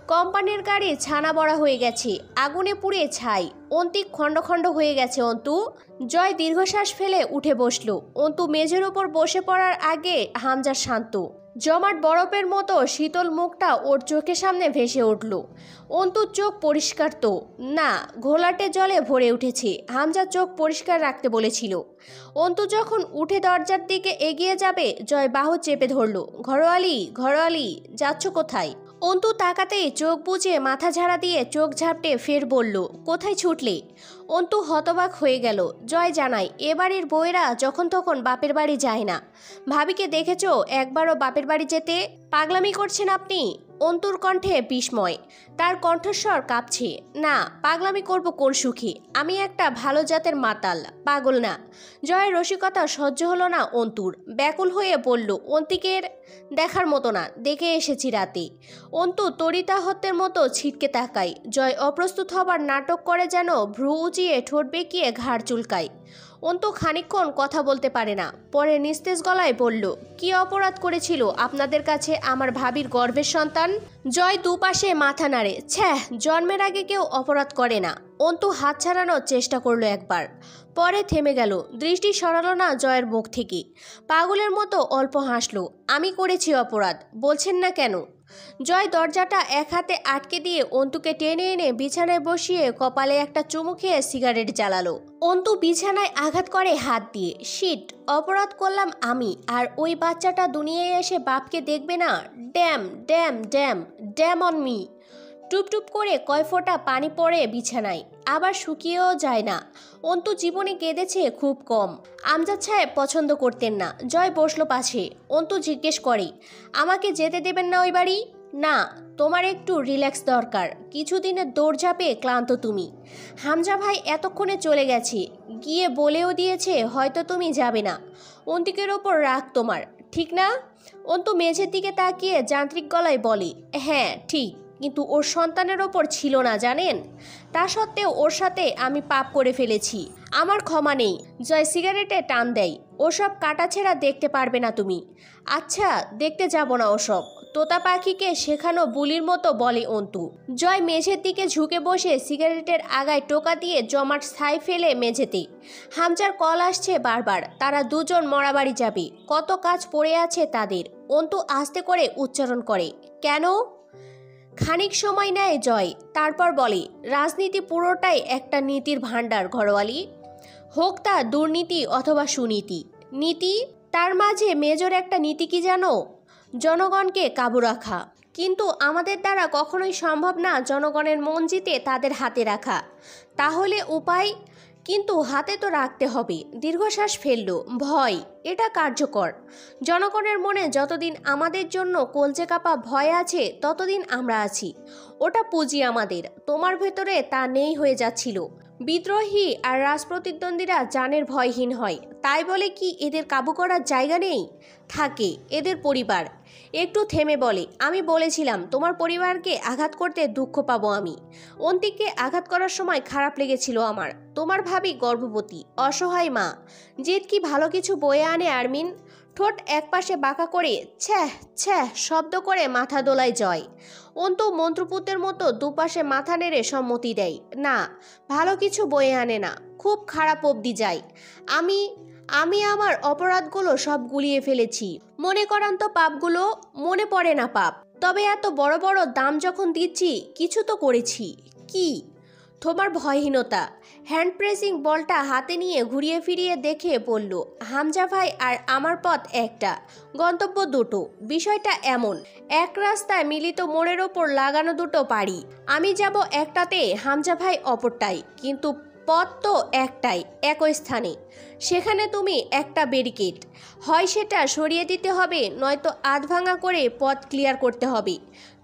কোম্পানির গাড়ি ছানা বড়া হয়ে গেছে, আগুনে পুড়ে ছাই। অন্তিক খণ্ড খণ্ড হয়ে গেছে অন্তু। জয় দীর্ঘশ্বাস ফেলে উঠে বসল। অন্তু মেঝের উপর বসে পড়ার আগে হামজা শান্ত। জমাট বরফের মতো শীতল মুখটা ওর চোখের সামনে ভেসে উঠল। অন্তুর চোখ পরিষ্কার তো না, ঘোলাটে জলে ভরে উঠেছে। হামজা চোখ পরিষ্কার রাখতে বলেছিল। অন্তু যখন উঠে দরজার দিকে এগিয়ে যাবে, জয় বাহু চেপে ধরল। ঘরোয়ালি, ঘরোয়ালি, যাচ্ছ কোথায়? অন্তু তাকাতেই চোখ বুজে মাথা ঝাড়া দিয়ে চোখ ঝাপটে ফের বলল, কোথায় ছুটলে? অন্তু হতবাক হয়ে গেল। জয় জানায়, এ বাড়ির বউয়েরা যখন তখন বাপের বাড়ি যায় না। ভাবিকে দেখেছো একবারও বাপের বাড়ি যেতে? পাগলামি করছেন আপনি? অন্তুর কণ্ঠে বিস্ময়, তার কণ্ঠস্বর কাঁপছে। না, পাগলামি করব কোন সুখে? আমি একটা ভালো জাতের মাতাল, পাগল না। জয়ের রসিকতা সহ্য হলো না অন্তুর, ব্যাকুল হয়ে বলল, অন্তিকের দেখার মতো না, দেখে এসেছি রাতে। অন্তু তরিতাহত্যের মতো ছিটকে তাকায়। জয় অপ্রস্তুত হবার নাটক করে, যেন ভ্রু উঁচিয়ে ঠোঁট বেঁকিয়ে ঘাড় চুলকায়। অন্তু খানিকক্ষণ কথা বলতে পারে না, পরে নিস্তেজ গলায় বলল, কি অপরাধ করেছিল আপনাদের কাছে আমার ভাবির গর্ভের সন্তান? জয় দুপাশে মাথা নাড়ে। ছ্যাঃ, জন্মের আগে কেউ অপরাধ করে না। অন্তু হাত ছাড়ানোর চেষ্টা করলো একবার, পরে থেমে গেল। দৃষ্টি সরালো না জয়ের মুখ থেকে। পাগলের মতো অল্প হাসলো। আমি করেছি অপরাধ, বলছেন না কেন? জয় দরজাটা এক হাতে আটকে দিয়ে অন্তুকে টেনে এনে বিছানায় বসিয়ে কপালে একটা চুমু খেয়ে সিগারেট জ্বালালো। অন্তু বিছানায় আঘাত করে হাত দিয়ে। শিট, অপরাধ করলাম আমি, আর ওই বাচ্চাটা দুনিয়ায় এসে বাপকে দেখবে না। Damn damn damn damn on me. টুপ টুপ করে কয় ফোঁটা পানি পড়ে বিছানায়, আবার শুকিয়েও যায় না। অন্তু জীবনে কেঁদেছে খুব কম। আমজাদ সাহেব পছন্দ করতেন না। জয় বসলো পাশে। অন্তু জিজ্ঞেস করে, আমাকে যেতে দেবেন না ওই বাড়ি? না, তোমার একটু রিল্যাক্স দরকার। কিছুদিনের দৌড়ঝাঁপে ক্লান্ত তুমি। হামজা ভাই এতক্ষণে চলে গেছে, গিয়ে বলেও দিয়েছে হয়তো তুমি যাবে না। অন্তিকের ওপর রাগ তোমার, ঠিক না? অন্তু মেঝের দিকে তাকিয়ে যান্ত্রিক গলায় বলে, হ্যাঁ ঠিক, কিন্তু ওর সন্তানের ওপর ছিল না জানেন। তা সত্ত্বেও ওর সাথে আমি পাপ করে ফেলেছি, আমার ক্ষমা নেই। জয় সিগারেটে টান দেয়। ওসব কাটাছেঁড়া দেখতে পারবে না তুমি। আচ্ছা, দেখতে যাব না ওসব। তোতা পাখিকে শেখানো বুলির মতো বলে অন্তু। জয় মেঝের দিকে ঝুঁকে বসে সিগারেটের আগায় টোকা দিয়ে জমাট ছাই ফেলে মেঝেতে। হামজার কল আসছে বারবার, তারা দুজন মরাবাড়ি যাবে, কত কাজ পড়ে আছে তাদের। অন্তু আস্তে করে উচ্চারণ করে, কেন? খানিক সময় নেয় জয়, তারপর বলে, রাজনীতি পুরোটাই একটা নীতির ভাণ্ডার ঘরোয়ালি, হোক তা দুর্নীতি অথবা সুনীতি। নীতি, তার মাঝে মেজর একটা নীতি কি জানো? জনগণকে কাবু রাখা। কিন্তু আমাদের দ্বারা কখনোই সম্ভব না জনগণের মন জিতে তাদের হাতে রাখা। তাহলে উপায়? কিন্তু হাতে তো রাখতে হবে। দীর্ঘশ্বাস ফেলল। ভয়, এটা কার্যকর। জনগণের মনে যতদিন আমাদের জন্য কলজে কাপা ভয় আছে, ততদিন আমরা আছি। ওটা পুঁজি আমাদের। তোমার ভেতরে তা নেই হয়ে যাচ্ছিল। বিদ্রোহী আর রাজপ্রতিদ্বন্দ্বীরা জানের ভয়হীন হয়, তাই বলে কি এদের কাবু করার জায়গা নেই? থাকে এদের পরিবার। একটু থেমে বলে, আমি বলেছিলাম তোমার পরিবারকে আঘাত করতে দুঃখ পাবো আমি। অন্তিককে আঘাত করার সময় খারাপ লেগেছিল আমার। তোমার ভাবি গর্ভবতী, অসহায় মা। জিত কি ভালো কিছু বয়ে আনে আরমিন? ঠোঁট একপাশে বাঁকা করে ছ্যাঃ ছ্যাঃ শব্দ করে মাথা দোলায় জয়। অন্তু মন্ত্রপুতের মতো দুপাশে মাথা নেড়ে সম্মতি দেয়। না, ভালো কিছু বয়ে আনে না, খুব খারাপ অবধি যায়। আমি আমার অপরাধগুলো সব গুলিয়ে ফেলেছি। মনে করান তো পাপগুলো? মনে পড়ে না পাপ। তবে এত বড় বড় দাম যখন দিচ্ছি, কিছু তো করেছি। কি? তোমার ভয়হীনতা। হ্যান্ড প্রেসিং বলটা হাতে নিয়ে ঘুরিয়ে ফিরিয়ে দেখে বলল, হামজা ভাই আর আমার পথ একটা, গন্তব্য দুটো। বিষয়টা এমন, এক রাস্তায় মিলিত মোড়ের ওপর লাগানো দুটো পাড়ি। আমি যাব একটাতে, হামজা ভাই অপরটাই, কিন্তু পথ তো একটাই, একই স্থানে। সেখানে তুমি একটা ব্যারিকেড, হয় সেটা সরিয়ে দিতে হবে, নয়তো আধ ভাঙা করে পথ ক্লিয়ার করতে হবে।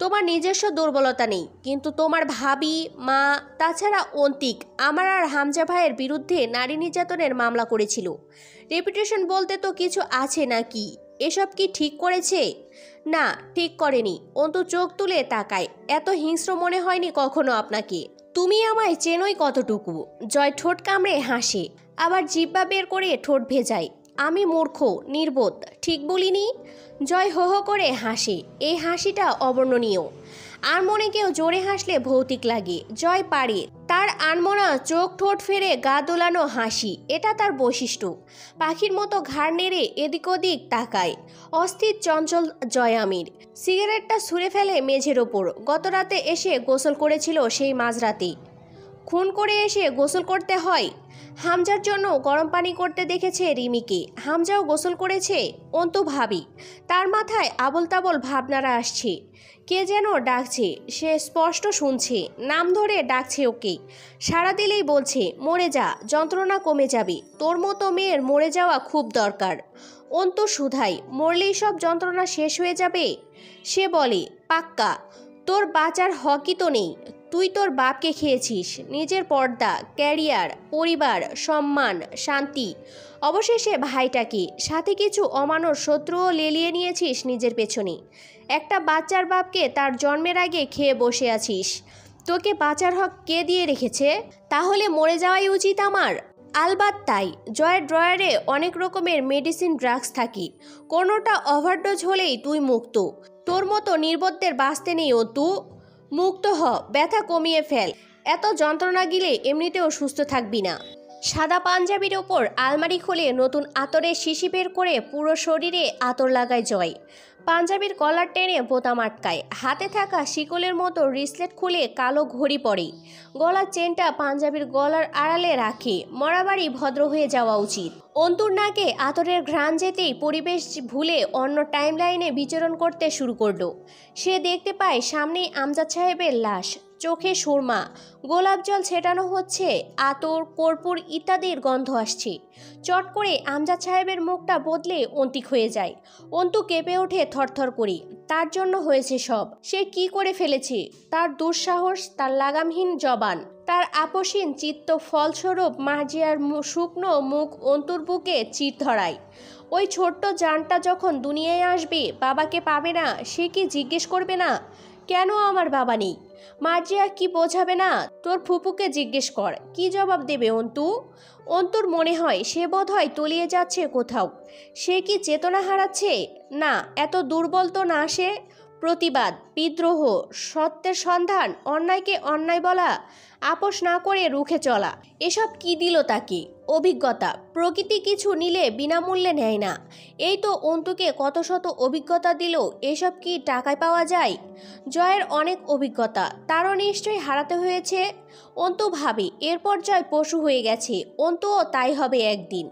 তোমার নিজস্ব দুর্বলতা নেই, কিন্তু তোমার ভাবি, মা, তাছাড়া অন্তিক আমার আর হামজা ভাইয়ের বিরুদ্ধে নারী নির্যাতনের মামলা করেছিল। রেপুটেশন বলতে তো কিছু আছে নাকি? এসব কি ঠিক করেছে? না, ঠিক করেনি। অন্তু চোখ তুলে তাকায়। এত হিংস্র মনে হয়নি কখনো আপনাকে। তুমি আমায় চেনোই কতটুকু। জয় ঠোঁট কামড়ে হাসে, আবার জিহ্বা বের করে ঠোঁট ভেজায়। আমি মূর্খ, নির্বোধ, ঠিক বলিনি? জয় হো হো করে হাসে, এই হাসিটা অবর্ণনীয়। আনমনে কেউ জোরে হাসলে ভৌতিক লাগে, জয় পারে। তার আনমনা চোখ ঠোঁট ফেরে গা দোলানো হাসি, এটা তার বৈশিষ্ট্য। পাখির মতো ঘাড় নেড়ে এদিক ওদিক তাকায়। অস্থির চঞ্চল জয় আমির। সিগারেটটা ছুঁড়ে ফেলে মেঝের ওপর। গত রাতে এসে গোসল করেছিল সেই মাঝরাতে। খুন করে এসে গোসল করতে হয়। হামজার জন্য গরম পানি করতে দেখেছে রিমিকে, হামজাও গোসল করেছে। অন্তু ভাবি, তার মাথায় আবল তাবল ভাবনারা আসছে। কে যেন ডাকছে, সে স্পষ্ট শুনছে, নাম ধরে ডাকছে ওকে। সাড়া দিলেই বলছে, মরে যা, যন্ত্রণা কমে যাবে। তোর মতো মেয়ের মরে যাওয়া খুব দরকার। অন্তু শুধাই, মরলেই সব যন্ত্রণা শেষ হয়ে যাবে? সে বলে, পাক্কা। তোর বাঁচার হকই তো নেই। তুই তোর বাপকে খেয়েছিস, নিজের পর্দা, ক্যারিয়ার, পরিবার, সম্মান, শান্তি, অবশেষে ভাইটাকে, সাথে কিছু অমানুষ শত্রুও লেলিয়ে নিয়েছিস নিজের পেছনে। একটা বাচ্চার বাপকে তার জন্মের আগে খেয়ে বসে আছিস। তোকে বাঁচার হক কে দিয়ে রেখেছে? তাহলে মরে যাওয়াই উচিত আমার। আলবাত তাই। জয়ের ড্রয়ারে অনেক রকমের মেডিসিন, ড্রাগস থাকে। কোনোটা ওভারডোজ হলেই তুই মুক্ত। তোর মতো নির্বোধদের বাঁচতে নেই অন্তু। মুক্ত হ, ব্যথা কমিয়ে ফেল। এত যন্ত্রণা গিলে এমনিতেও সুস্থ থাকবি না। সাদা পাঞ্জাবির ওপর আলমারি খুলে নতুন আতরের শিশি বের করে পুরো শরীরে আতর লাগায় জয়। পাঞ্জাবির কলার টেনে বোতাম আটকায়। হাতে থাকা শিকলের মতো রিসলেট খুলে কালো ঘড়ি পরে। গলার চেনটা পাঞ্জাবির গলার আড়ালে রাখে। মরাবাড়ি ভদ্র হয়ে যাওয়া উচিত। অন্তুর নাকে আতরের ঘ্রাণ যেতেই পরিবেশ ভুলে অন্য টাইমলাইনে বিচরণ করতে শুরু করলো। সে দেখতে পায় সামনেই আমজাদ সাহেবের লাশ। চোখে সুরমা, গোলাপ জল ছেটানো হচ্ছে, আতর, কর্পূর ইত্যাদির গন্ধ আসছে। চট করে আমজাদ সাহেবের মুখটা বদলে অন্তিক হয়ে যায়। অন্তু কেঁপে ওঠে থরথর করে। তার জন্য হয়েছে সব। সে কি করে ফেলেছে? তার দুঃসাহস, তার লাগামহীন জবান, তার আপসীন চিত্ত ফলস্বরূপ মার্জিয়ার শুকনো মুখ অন্তুর বুকে চির ধরায়। ওই ছোট্ট জানটা যখন দুনিয়ায় আসবে, বাবাকে পাবে না, সে কি জিজ্ঞেস করবে না, কেন আমার বাবা নেই? মার্জিয়া কি বোঝাবে না? তোর ফুপুকে জিজ্ঞেস কর, কি জবাব দেবে অন্তু? অন্তুর মনে হয় সে বোধহয় তলিয়ে যাচ্ছে কোথাও। সে কি চেতনা হারাচ্ছে? না, এত দুর্বল তো না সে। প্রতিবাদ, বিদ্রোহ, সত্যের সন্ধান, অন্যায়কে অন্যায় বলা, আপোষ না করে রুখে চলা, এসব কি দিল তাকে? অভিজ্ঞতা। প্রকৃতি কিছু নিলে বিনামূল্যে নেয় না। এই তো অন্তুকে কত শত অভিজ্ঞতা দিল, এসব কি টাকায় পাওয়া যায়? জয়ের অনেক অভিজ্ঞতা, তারও নিশ্চয়ই হারাতে হয়েছে। অন্তু ভাবে, এরপর জয় পশু হয়ে গেছে, অন্তুও তাই হবে একদিন।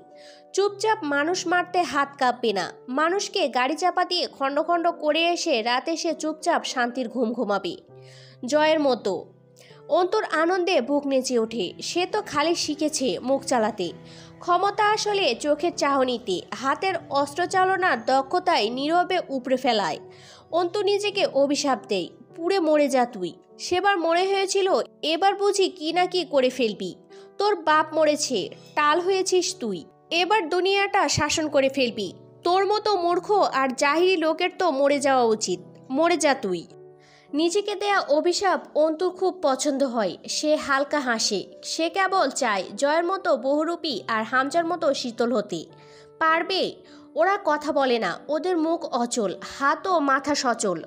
চুপচাপ মানুষ মারতে হাত কাঁপবে না। মানুষকে গাড়ি চাপা দিয়ে খণ্ড খণ্ড করে এসে রাতে সে চুপচাপ শান্তির ঘুম ঘুমাবে, জয়ের মতো। অন্তুর আনন্দে বুক নেচে ওঠে। সে তো খালি শিখেছে মুখ চালাতে। ক্ষমতা আসলে চোখের চাহনিতে, হাতের অস্ত্রচালনার দক্ষতায় নীরবে উপড়ে ফেলায়। অন্তু নিজেকে অভিশাপ দেয়, পুড়ে মরে যা তুই। সেবার মনে হয়েছিল, এবার বুঝি কি না কি করে ফেলবি। তোর বাপ মরেছে, টাল হয়েছিস তুই। এবার দুনিয়াটা শাসন করে ফেলবি। তোর মতো মূর্খ আর জাহিরি লোকের তো মরে যাওয়া উচিত। মরে যা তুই। নিজেকে দেয়া অভিশাপ অন্তুর খুব পছন্দ হয়। সে হালকা হাসে। সে কেবল চায় জয়ের মতো বহুরূপী আর হামজার মতো শীতল হতে। পারবে? ওরা কথা বলে না, ওদের মুখ অচল, হাত ও মাথা সচল।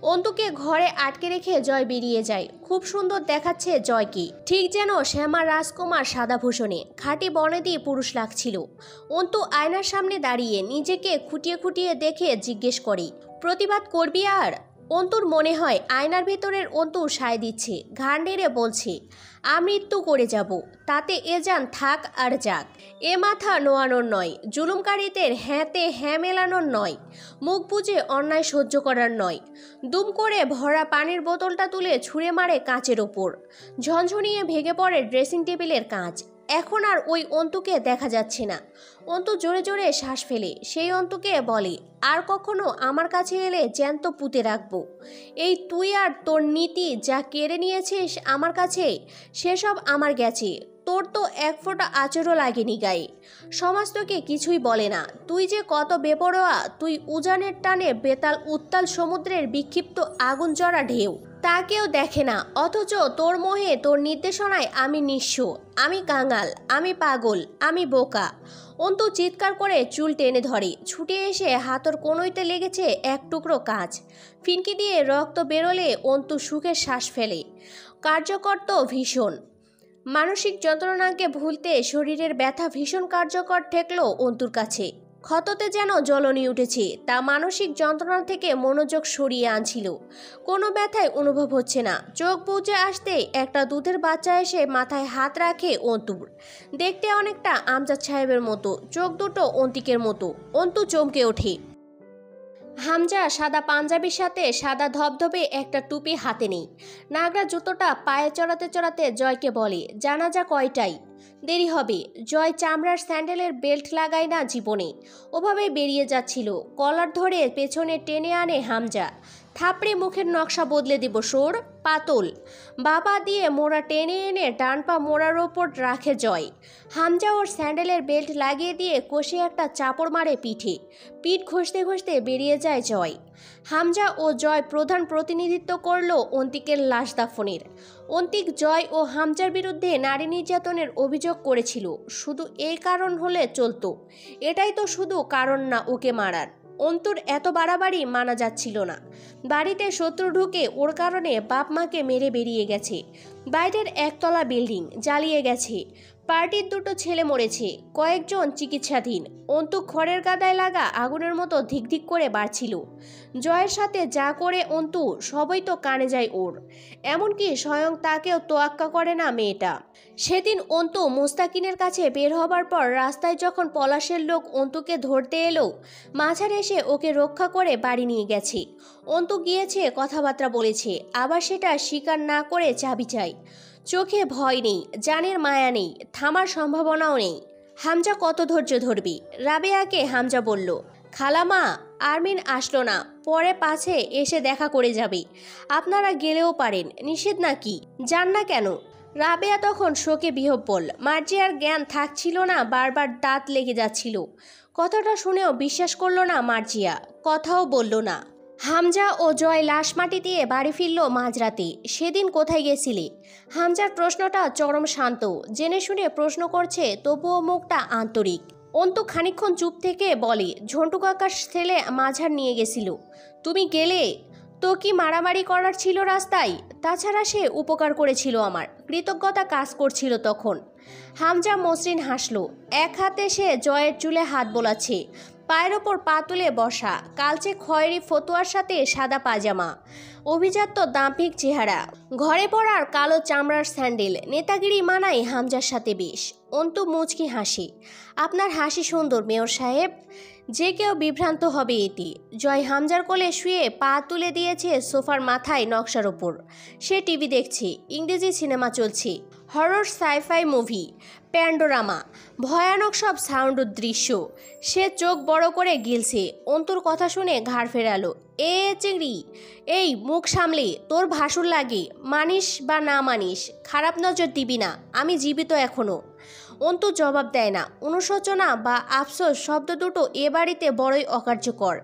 অন্তুকে ঘরে আটকে রেখে জয় বেরিয়ে যায়। খুব সুন্দর দেখাচ্ছে জয়কে, ঠিক যেন শ্যামা রাজকুমার সাদাভূষণে। খাঁটি বনেদি পুরুষ লাগছিল। অন্তু আয়নার সামনে দাঁড়িয়ে নিজেকে খুঁটিয়ে খুঁটিয়ে দেখে জিজ্ঞেস করে, প্রতিবাদ করবি আর? অন্তুর মনে হয় আয়নার ভেতরের অন্তু সায় দিচ্ছে, ঘাড় নেড়ে বলছে, আমৃত্যু করে যাব, তাতে এ যান থাক আর যাক। এ মাথা নোয়ানোর নয়, জুলুমকারীদের হ্যাঁতে হ্যাঁ মেলানোর নয়, মুখ বুজে অন্যায় সহ্য করার নয়। দুম করে ভরা পানির বোতলটা তুলে ছুঁড়ে মারে কাঁচের ওপর। ঝনঝনিয়ে ভেঙে পড়ে ড্রেসিং টেবিলের কাঁচ। এখন আর ওই অন্তুকে দেখা যাচ্ছে না। অন্তু জোরে জোরে শ্বাস ফেলে। সেই অন্তুকে বলে, আর কখনো আমার কাছে এলে জ্যান্ত পুঁতে রাখবো। এই তুই আর তোর নীতি যা কেড়ে নিয়েছিস আমার কাছে, সেসব আমার গেছে। তোর তো এক ফোঁটা আঁচড়ও লাগেনি গায়ে। সমাজ তোকে কিছুই বলে না। তুই যে কত বেপরোয়া, তুই উজানের টানে বেতাল উত্তাল সমুদ্রের বিক্ষিপ্ত আগুন জড়া ঢেউ। তা কেউ দেখে না, অথচ তোর মোহে তোর নির্দেশনায় আমি নিঃস্ব, আমি কাঙাল, আমি পাগল, আমি বোকা। অন্তু চিৎকার করে চুল টেনে ধরে, ছুটে এসে হাতর কোনোইতে লেগেছে এক টুকরো কাঁচ। ফিনকি দিয়ে রক্ত বেরোলে অন্তু সুখের শ্বাস ফেলে। কার্যকর তো ভীষণ। মানসিক যন্ত্রণাকে ভুলতে শরীরের ব্যথা ভীষণ কার্যকর ঠেকল অন্তুর কাছে। ক্ষততে যেন জ্বলনি উঠেছে, তা মানসিক যন্ত্রণা থেকে মনোযোগ সরিয়ে আনছিল। কোনো ব্যথায় অনুভব হচ্ছে না। চোখ বুজে আসতে একটা দুধের বাচ্চা এসে মাথায় হাত রাখে অন্তুর। দেখতে অনেকটা আমজাদ সাহেবের মতো, চোখ দুটো অন্তিকের মতো। অন্তু চমকে ওঠে। হামজা সাদা পাঞ্জাবির সাথে সাদা ধবধবে একটা টুপি হাতে নেই। নাগরা জুতোটা পায়ে চড়াতে চড়াতে জয়কে বলে, জানাজা কয়টাই? দেরি হবে। জয় চামড়ার স্যান্ডেলের বেল্ট লাগায় না জীবনে। ওভাবেই বেরিয়ে যাচ্ছিল। কলার ধরে পেছনে টেনে আনে হামজা। থাপড়ে মুখের নকশা বদলে দিব সোর, পাতল। বাবা দিয়ে মোড়া টেনে এনে ডান পা মোড়ার ওপর রাখে জয়। হামজা ওর স্যান্ডেলের বেল্ট লাগিয়ে দিয়ে কষে একটা চাপড় মারে পিঠে। পিঠ ঘষতে ঘষতে বেরিয়ে যায় জয়। হামজা ও জয় প্রধান প্রতিনিধিত্ব করল অন্তিকের লাশ দাফনের। অন্তিক জয় ও হামজার বিরুদ্ধে নারী নির্যাতনের অভিযোগ করেছিল। শুধু এই কারণ হলে চলতো। এটাই তো শুধু কারণ না ওকে মারার। অন্তুর এত বাড়াবাড়ি মানা যাচ্ছিল না। বাড়িতে শত্রু ঢুকে ওর কারণে বাপ মাকে মেরে বেরিয়ে গেছে। বাইরের একতলা বিল্ডিং জ্বালিয়ে গেছে। পার্টির দুটো ছেলে মরেছে, কয়েকজন চিকিৎসাধীন। অন্তু খড়ের গাদায় লাগা আগুনের মতো ধিকধিক করে বাড়ছিল। জয়ের সাথে যা করে অন্তু, সবই তো কানে যায় ওর। এমনকি স্বয়ং তাকেও তোয়াক্কা করে না মেয়েটা। সেদিন অন্তু মুস্তাকিনের কাছে বের হবার পর রাস্তায় যখন পলাশের লোক অন্তুকে ধরতে এলো, মাঝার এসে ওকে রক্ষা করে বাড়ি নিয়ে গেছে। অন্তু গিয়েছে, কথাবার্তা বলেছে, আবার সেটা স্বীকার না করে চাবি চাই। চোখে ভয় নেই, জানের মায়া নেই, থামার সম্ভাবনাও নেই। হামজা কত ধৈর্য ধরবি? রাবেয়াকে হামজা বলল, খালামা, আরমিন আসলো না, পরে পাছে এসে দেখা করে যাবে। আপনারা গেলেও পারেন, নিষেধ নাকি? যান না কেন? রাবেয়া তখন শোকে বিহ্বল। মার্জিয়ার জ্ঞান থাকছিল না, বারবার দাঁত লেগে যাচ্ছিল। কথাটা শুনেও বিশ্বাস করল না মার্জিয়া, কথাও বলল না। হামজা ও জয় লাশ মাটি দিয়ে বাড়ি ফিরল মাঝরাতে। সেদিন কোথায় গেছিলে? হামজার প্রশ্নটা চরম শান্ত। জেনে শুনে প্রশ্ন করছে, তবুও মুখটা আন্তরিক। অন্তু খানিকক্ষণ চুপ থেকে বলে, ঝন্টু কাকার ছেলে মাঝার নিয়ে গেছিল। তুমি গেলে তো কি মারামারি করার ছিল রাস্তায়? তাছাড়া সে উপকার করেছিল আমার, কৃতজ্ঞতা কাজ করছিল তখন। হামজা মসৃণ হাসল। এক হাতে সে জয়ের চুলে হাত বোলাচ্ছে। পায়ের ওপর পা তুলে বসা, কালচে খয়েরি ফতুয়ার সাথে সাদা পাজামা, অভিজাত্য দাম্ভিক চেহারা, ঘরে পড়ার কালো চামড়ার স্যান্ডেল। নেতাগিরি মানায় হামজার সাথে বেশ। অন্তু মুচকি হাসি। আপনার হাসি সুন্দর মেয়র সাহেব, যে কেউ বিভ্রান্ত হবে এতে। জয় হামজার কোলে শুয়ে পা তুলে দিয়েছে সোফার মাথায় নকশার ওপর। সে টিভি দেখছে, ইংরেজি সিনেমা চলছে, হরর সাইফাই মুভি, প্যান্ডোরামা, ভয়ানক সব সাউন্ড দৃশ্য। সে চোখ বড় করে গিলছে। অন্তুর কথা শুনে ঘাড় ফেরালো। চিংড়ি, এই মুখ সামলে, তোর ভাসুর লাগে, মানিস বা না মানিস, খারাপ নজর দিবি না, আমি জীবিত এখনো। অন্তু জবাব দেয় না। অনুশোচনা বা আফসোস শব্দ দুটো এ বাড়িতে বড়ই অকার্যকর।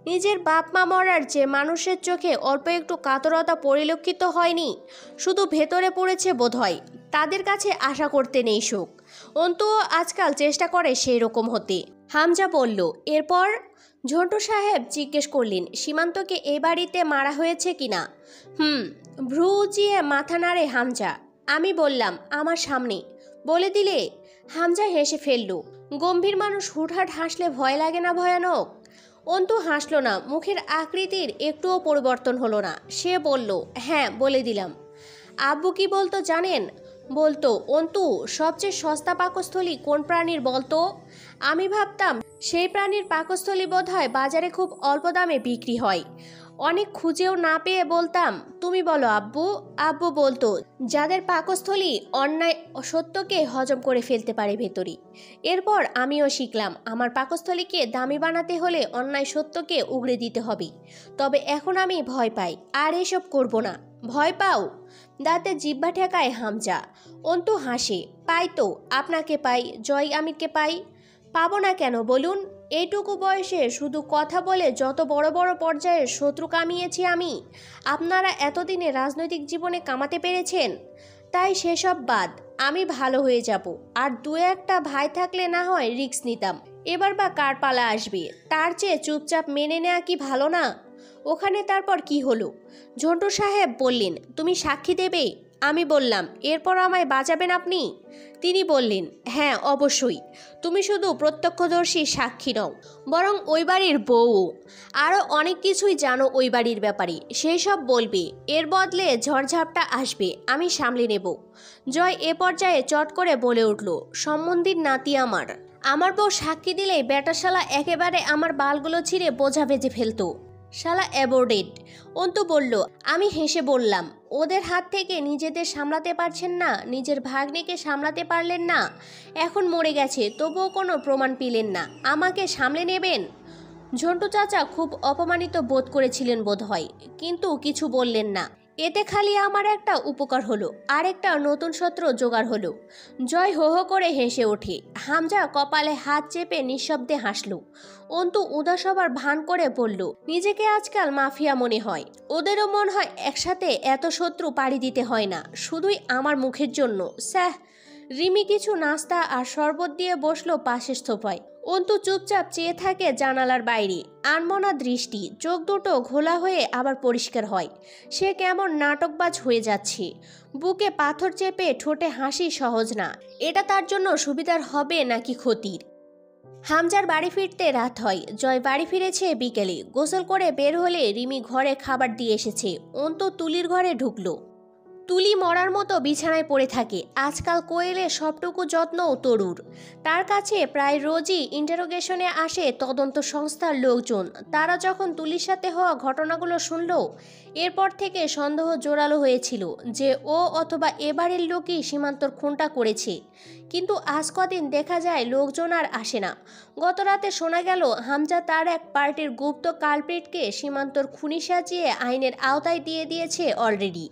নিজের বাপ মা মরার যে মানুষের চোখে অল্প একটু কাতরতা পরিলক্ষিত হয়নি, শুধু ভেতরে পড়েছে বোধহয়, তাদের কাছে আশা করতে নেই শোক। অন্তুও আজকাল চেষ্টা করে সেই রকম হতে। হামজা বলল, এরপর? ঝন্টু সাহেব জিজ্ঞেস করলেন, সীমান্তকে এ বাড়িতে মারা হয়েছে কিনা? ভ্রু উঁচিয়ে মাথা নাড়ে হামজা। আমি বললাম, আমার সামনে। বলে দিলে? হামজা হেসে ফেলল। গম্ভীর মানুষ হুটহাট হাসলে ভয় লাগে না ভয়ানক? অন্তু হাসল না। মুখের আকৃতির একটুও পরিবর্তন হলো না। সে বলল, হ্যাঁ, বলে দিলাম। আব্বু কি বলতো জানেন? বলতো, অন্তু, সবচেয়ে সস্তা পাকস্থলী কোন প্রাণীর বলতো? আমি ভাবতাম সেই প্রাণীর পাকস্থলী বোধহয় বাজারে খুব অল্প দামে বিক্রি হয়। অনেক খুঁজেও না পেয়ে বলতাম, তুমি বলো আব্বু। আব্বু বলতো, যাদের পাকস্থলী অন্যায় সত্যকে হজম করে ফেলতে পারে ভেতরে। এরপর আমিও শিখলাম, আমার পাকস্থলীকে দামি বানাতে হলে অন্যায় সত্যকে উগড়ে দিতে হবে। তবে এখন আমি ভয় পাই, আর এসব করব না। ভয় পাও? দাঁতে জিহ্বা ঠেকায় হামজা। অন্তু হাসে। পাই তো, আপনাকে পাই, জয় আমিরকে পাই। পাবো না কেন বলুন? এইটুকু বয়সে শুধু কথা বলে যত বড় বড় পর্যায়ের শত্রু কামিয়েছি আমি, আপনারা এতদিনে রাজনৈতিক জীবনে কামাতে পেরেছেন। তাই সেসব বাদ, আমি ভালো হয়ে যাব। আর দু একটা ভাই থাকলে না হয় রিস্ক নিতাম। এবার বা কার পালা আসবে, তার চেয়ে চুপচাপ মেনে নেওয়া কি ভালো না? ওখানে তারপর কি হলো? ঝন্টু সাহেব বললেন, তুমি সাক্ষী দেবে? আমি বললাম, এরপর আমায় বাঁচাবেন আপনি? তিনি বললেন, হ্যাঁ অবশ্যই। তুমি শুধু প্রত্যক্ষদর্শী সাক্ষী নও, বরং ওই বাড়ির বউ। আরও অনেক কিছুই জানো ওই বাড়ির ব্যাপারে, সেই সব বলবে। এর বদলে ঝড়ঝাপটা আসবে, আমি সামলে নেব। জয় এ পর্যায়ে চট করে বলে উঠল, সম্বন্ধীর নাতি আমার বউ সাক্ষী দিলেই বেটাশালা একেবারে আমার বালগুলো ছিঁড়ে বোঝা ভেজে ফেলতো। শালা অ্যাবোর্ডেড। অন্তু বলল। আমি হেসে বললাম, ওদের হাত থেকে নিজেদের সামলাতে পারছেন না, নিজের ভাগ্নিকে সামলাতে পারলেন না, এখন মরে গেছে তবুও কোনো প্রমাণ পেলেন না, আমাকে সামলে নেবেন? ঝন্টু চাচা খুব অপমানিত বোধ করেছিলেন বোধ হয়, কিন্তু কিছু বললেন না। এতে খালি আমার একটা উপকার হলো, আর একটা নতুন শত্রু জোগাড় হলো। জয় হো হো করে হেসে ওঠে। হামজা কপালে হাত চেপে নিঃশব্দে হাসল। অন্তু উদাস হবার ভান করে বলল, নিজেকে আজকাল মাফিয়া মনে হয়। ওদেরও মন হয় একসাথে এত শত্রু পাড়ি দিতে হয় না, শুধুই আমার মুখের জন্য। স্যাহ। রিমি কিছু নাস্তা আর শরবত দিয়ে বসলো পাশের সোফায়। অন্তু চুপচাপ চেয়ে থাকে জানালার বাইরে। আনমনা দৃষ্টি, চোখ দুটো ঘোলা হয়ে আবার পরিষ্কার হয়। সে কেমন নাটকবাজ হয়ে যাচ্ছে। বুকে পাথর চেপে ঠোঁটে হাসি সহজ না। এটা তার জন্য সুবিধার হবে নাকি ক্ষতির? হামজার বাড়ি ফিরতে রাত হয়। জয় বাড়ি ফিরেছে বিকেলে। গোসল করে বের হলে রিমি ঘরে খাবার দিয়ে এসেছে। অন্তু তুলির ঘরে ঢুকলো। তুলি মরার মতো বিছানায় পড়ে থাকে। আজকাল কোয়েলের সবটুকু যত্নও তরুর। তার কাছে প্রায় রোজই ইন্টারোগেশনে আসে তদন্ত সংস্থার লোকজন। তারা যখন তুলির সাথে হওয়া ঘটনাগুলো শুনল, এরপর থেকে সন্দেহ জোরালো হয়েছিল যে ও অথবা এবারের লোকই সীমান্তর খুনটা করেছে। কিন্তু আজ কদিন দেখা যায় লোকজন আর আসে না। গত রাতে শোনা গেল হামজা তার এক পার্টির গুপ্ত কালপ্রিটকে সীমান্তর খুনি সাজিয়ে আইনের আওতায় দিয়ে দিয়েছে অলরেডি।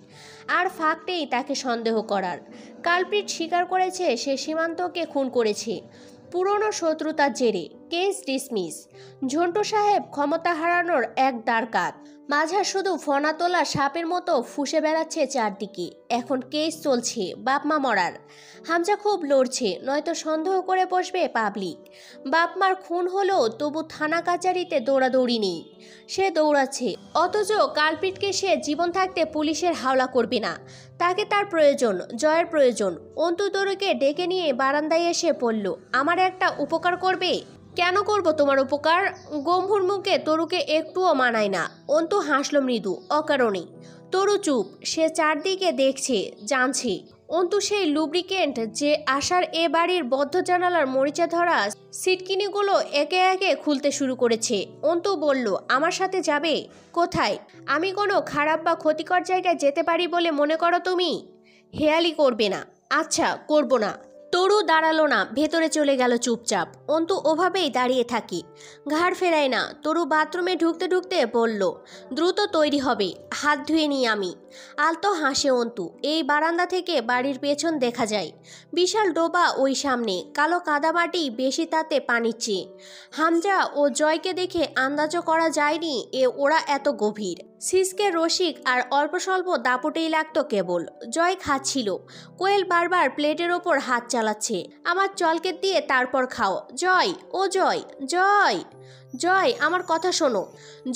আর ফাঁক নেই তাকে সন্দেহ করার। কালপ্রিট স্বীকার করেছে সে সীমান্তকে খুন করেছে পুরনো শত্রুতার জেরে। Case dismiss. ঝন্টু সাহেব ক্ষমতা হারানোর এক দ্বারকাত। মাঝার শুধু ফনা তোলা সাপের মতো ফুসে বেড়াচ্ছে চারদিকে। এখন কেস চলছে বাপমা মরার। হামজা খুব লড়ছে, নয়তো সন্দেহ করে বসবে পাবলিক। বাপমার খুন হলো তবু থানা কাচারিতে দৌড়াদৌড়ি নেই। সে দৌড়াচ্ছে, অথচ কালপিটকে সে জীবন থাকতে পুলিশের হাওলা করবে না। তাকে তার প্রয়োজন, জয়ের প্রয়োজন। অন্তু তরুকে ডেকে নিয়ে বারান্দায় এসে পড়ল, আমার একটা উপকার করবে? কেন করব তোমার উপকার? গম্ভীর মুখে তরুকে একটুও মানায় না। অন্তু হাসল মৃদু, অকারণে। তরু চুপ, সে চারদিকে দেখছে, জানছে। অন্তু সেই লুব্রিকেন্ট যে আশার এ বাড়ির বদ্ধ জানালার মরিচা ধরা সিটকিনিগুলো একে একে খুলতে শুরু করেছে। অন্তু বলল, আমার সাথে যাবে? কোথায়? আমি কোনো খারাপ বা ক্ষতিকর জায়গায় যেতে পারি বলে মনে করো তুমি? হেয়ালি করবে না। আচ্ছা, করব না। তরু দাঁড়ালো না, ভেতরে চলে গেল চুপচাপ। অন্তু ওভাবেই দাঁড়িয়ে থাকি, ঘাড় ফেরায় না। তরু বাথরুমে ঢুকতে ঢুকতে বলল, দ্রুত তৈরি হবে, হাত ধুয়ে নিই আমি। আলতো হাসে অন্তু। এই বারান্দা থেকে বাড়ির পেছন দেখা যায়। বিশাল ডোবা ওই সামনে, কালো কাদামাটি বেশি, তাতে পানির চেয়ে। হামজা ও জয়কে দেখে আন্দাজও করা যায়নি ওরা এত গভীর। সিসকে রসিক আর অল্প স্বল্প দাপটেই লাগতো কেবল। জয় খাচ্ছিল। কোয়েল বারবার প্লেটের ওপর হাত চালাচ্ছে। আমার চলকেট দিয়ে তারপর খাও। জয়, ও জয়, জয়, জয়, আমার কথা শোনো।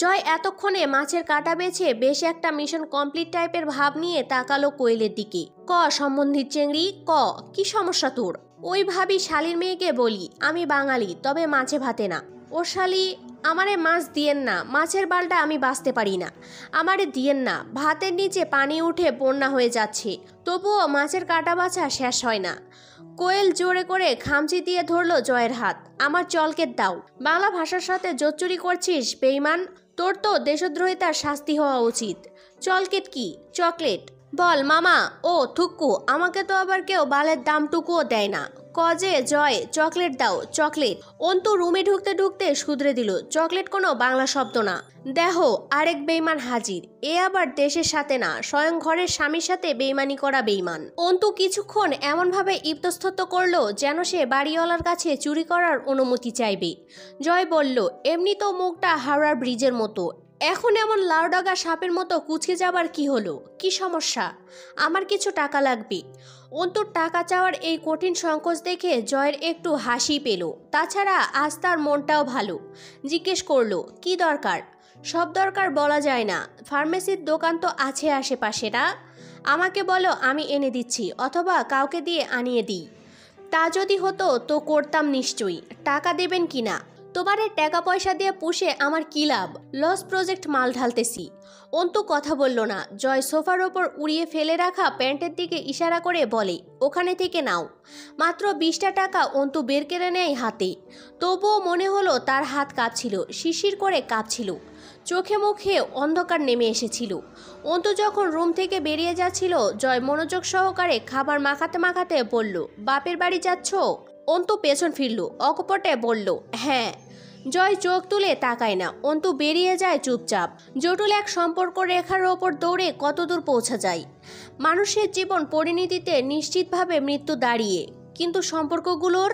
জয় এতক্ষণে মাছের কাঁটা বেছে বেশ একটা মিশন কমপ্লিট টাইপের ভাব নিয়ে তাকালো কোয়েলের দিকে। ক সম্বন্ধীর চেংড়ি, ক, কি সমস্যা তোর? ওই ভাবি শালির মেয়েকে বলি, আমি বাঙালি, তবে মাছে ভাতে না। ও শালি, আমারে মাছ দিয়েন না, মাছের বালটা আমি বাঁচতে পারি না। আমারে দিয়েন না। ভাতের নিচে পানি উঠে বন্যা হয়ে যাচ্ছে, তবুও মাছের কাটা বাছা শেষ হয় না। কোয়েল জোরে করে খামচি দিয়ে ধরলো জয়ের হাত। আমার চলকেট দাও। বাংলা ভাষার সাথে জোচ্চুরি করছিস বেঈমান? তোর তো দেশদ্রোহিতার শাস্তি হওয়া উচিত। চলকেট কি? চকলেট? বল মামা। ও থুক্কু, আমাকে তো আবার কেউ বালের দামটুকুও দেয় না। কজে জয় চকলেট দাও চকলেট। অন্তু রুমে ঢুকতে ঢুকতে শুধরে দিল, চকলেট কোনো বাংলা শব্দ না। দেহ আরেক বেইমান হাজির, এ আবার দেশের সাথে না, স্বয়ং ঘরের স্বামীর সাথে বেইমানি করা বেইমান। অন্তু কিছুক্ষণ এমনভাবে ইতস্তত করলো যেন সে বাড়িওয়ালার কাছে চুরি করার অনুমতি চাইবে। জয় বলল, এমনি তো মুখটা হাওড়ার ব্রিজের মতো, এখন এমন লাউডাগা সাপের মতো কুচকে যাবার কি হলো? কি সমস্যা? আমার কিছু টাকা লাগবে। অন্তুর টাকা চাওয়ার এই কঠিন সংকোচ দেখে জয়ের একটু হাসি পেল। তাছাড়া আজ তার মনটাও ভালো। জিজ্ঞেস করলো, কি দরকার? সব দরকার বলা যায় না, ফার্মেসির দোকান তো আছে আশেপাশে না? আমাকে বলো, আমি এনে দিচ্ছি, অথবা কাউকে দিয়ে আনিয়ে দিই। তা যদি হতো তো করতাম নিশ্চয়ই। টাকা দেবেন কি না? তোমারে টাকা পয়সা দিয়ে পুষে আমার কি লাভ? লস প্রজেক্ট মাল ঢালতেছি। অন্তু কথা বলল না। জয় সোফার ওপর উড়িয়ে ফেলে রাখা প্যান্টের দিকে ইশারা করে বলে, ওখানে থেকে নাও। মাত্র 20টা টাকা অন্তু বের করে নেয় হাতে। তবুও মনে হলো তার হাত কাঁপছিল, শিশির করে কাঁপছিল। চোখে মুখে অন্ধকার নেমে এসেছিল। অন্তু যখন রুম থেকে বেরিয়ে যাচ্ছিল, জয় মনোযোগ সহকারে খাবার মাখাতে মাখাতে বলল, বাপের বাড়ি যাচ্ছ? অন্তু পেছন ফিরল, অকপটে বলল, হ্যাঁ। জয় চোখ তুলে তাকায় না। অন্তু বেরিয়ে যায় চুপচাপ। জটিল এক সম্পর্ক রেখার ওপর দৌড়ে কতদূর পৌঁছা যায়? মানুষের জীবন পরিণতিতে নিশ্চিতভাবে মৃত্যু দাঁড়িয়ে, কিন্তু সম্পর্কগুলোর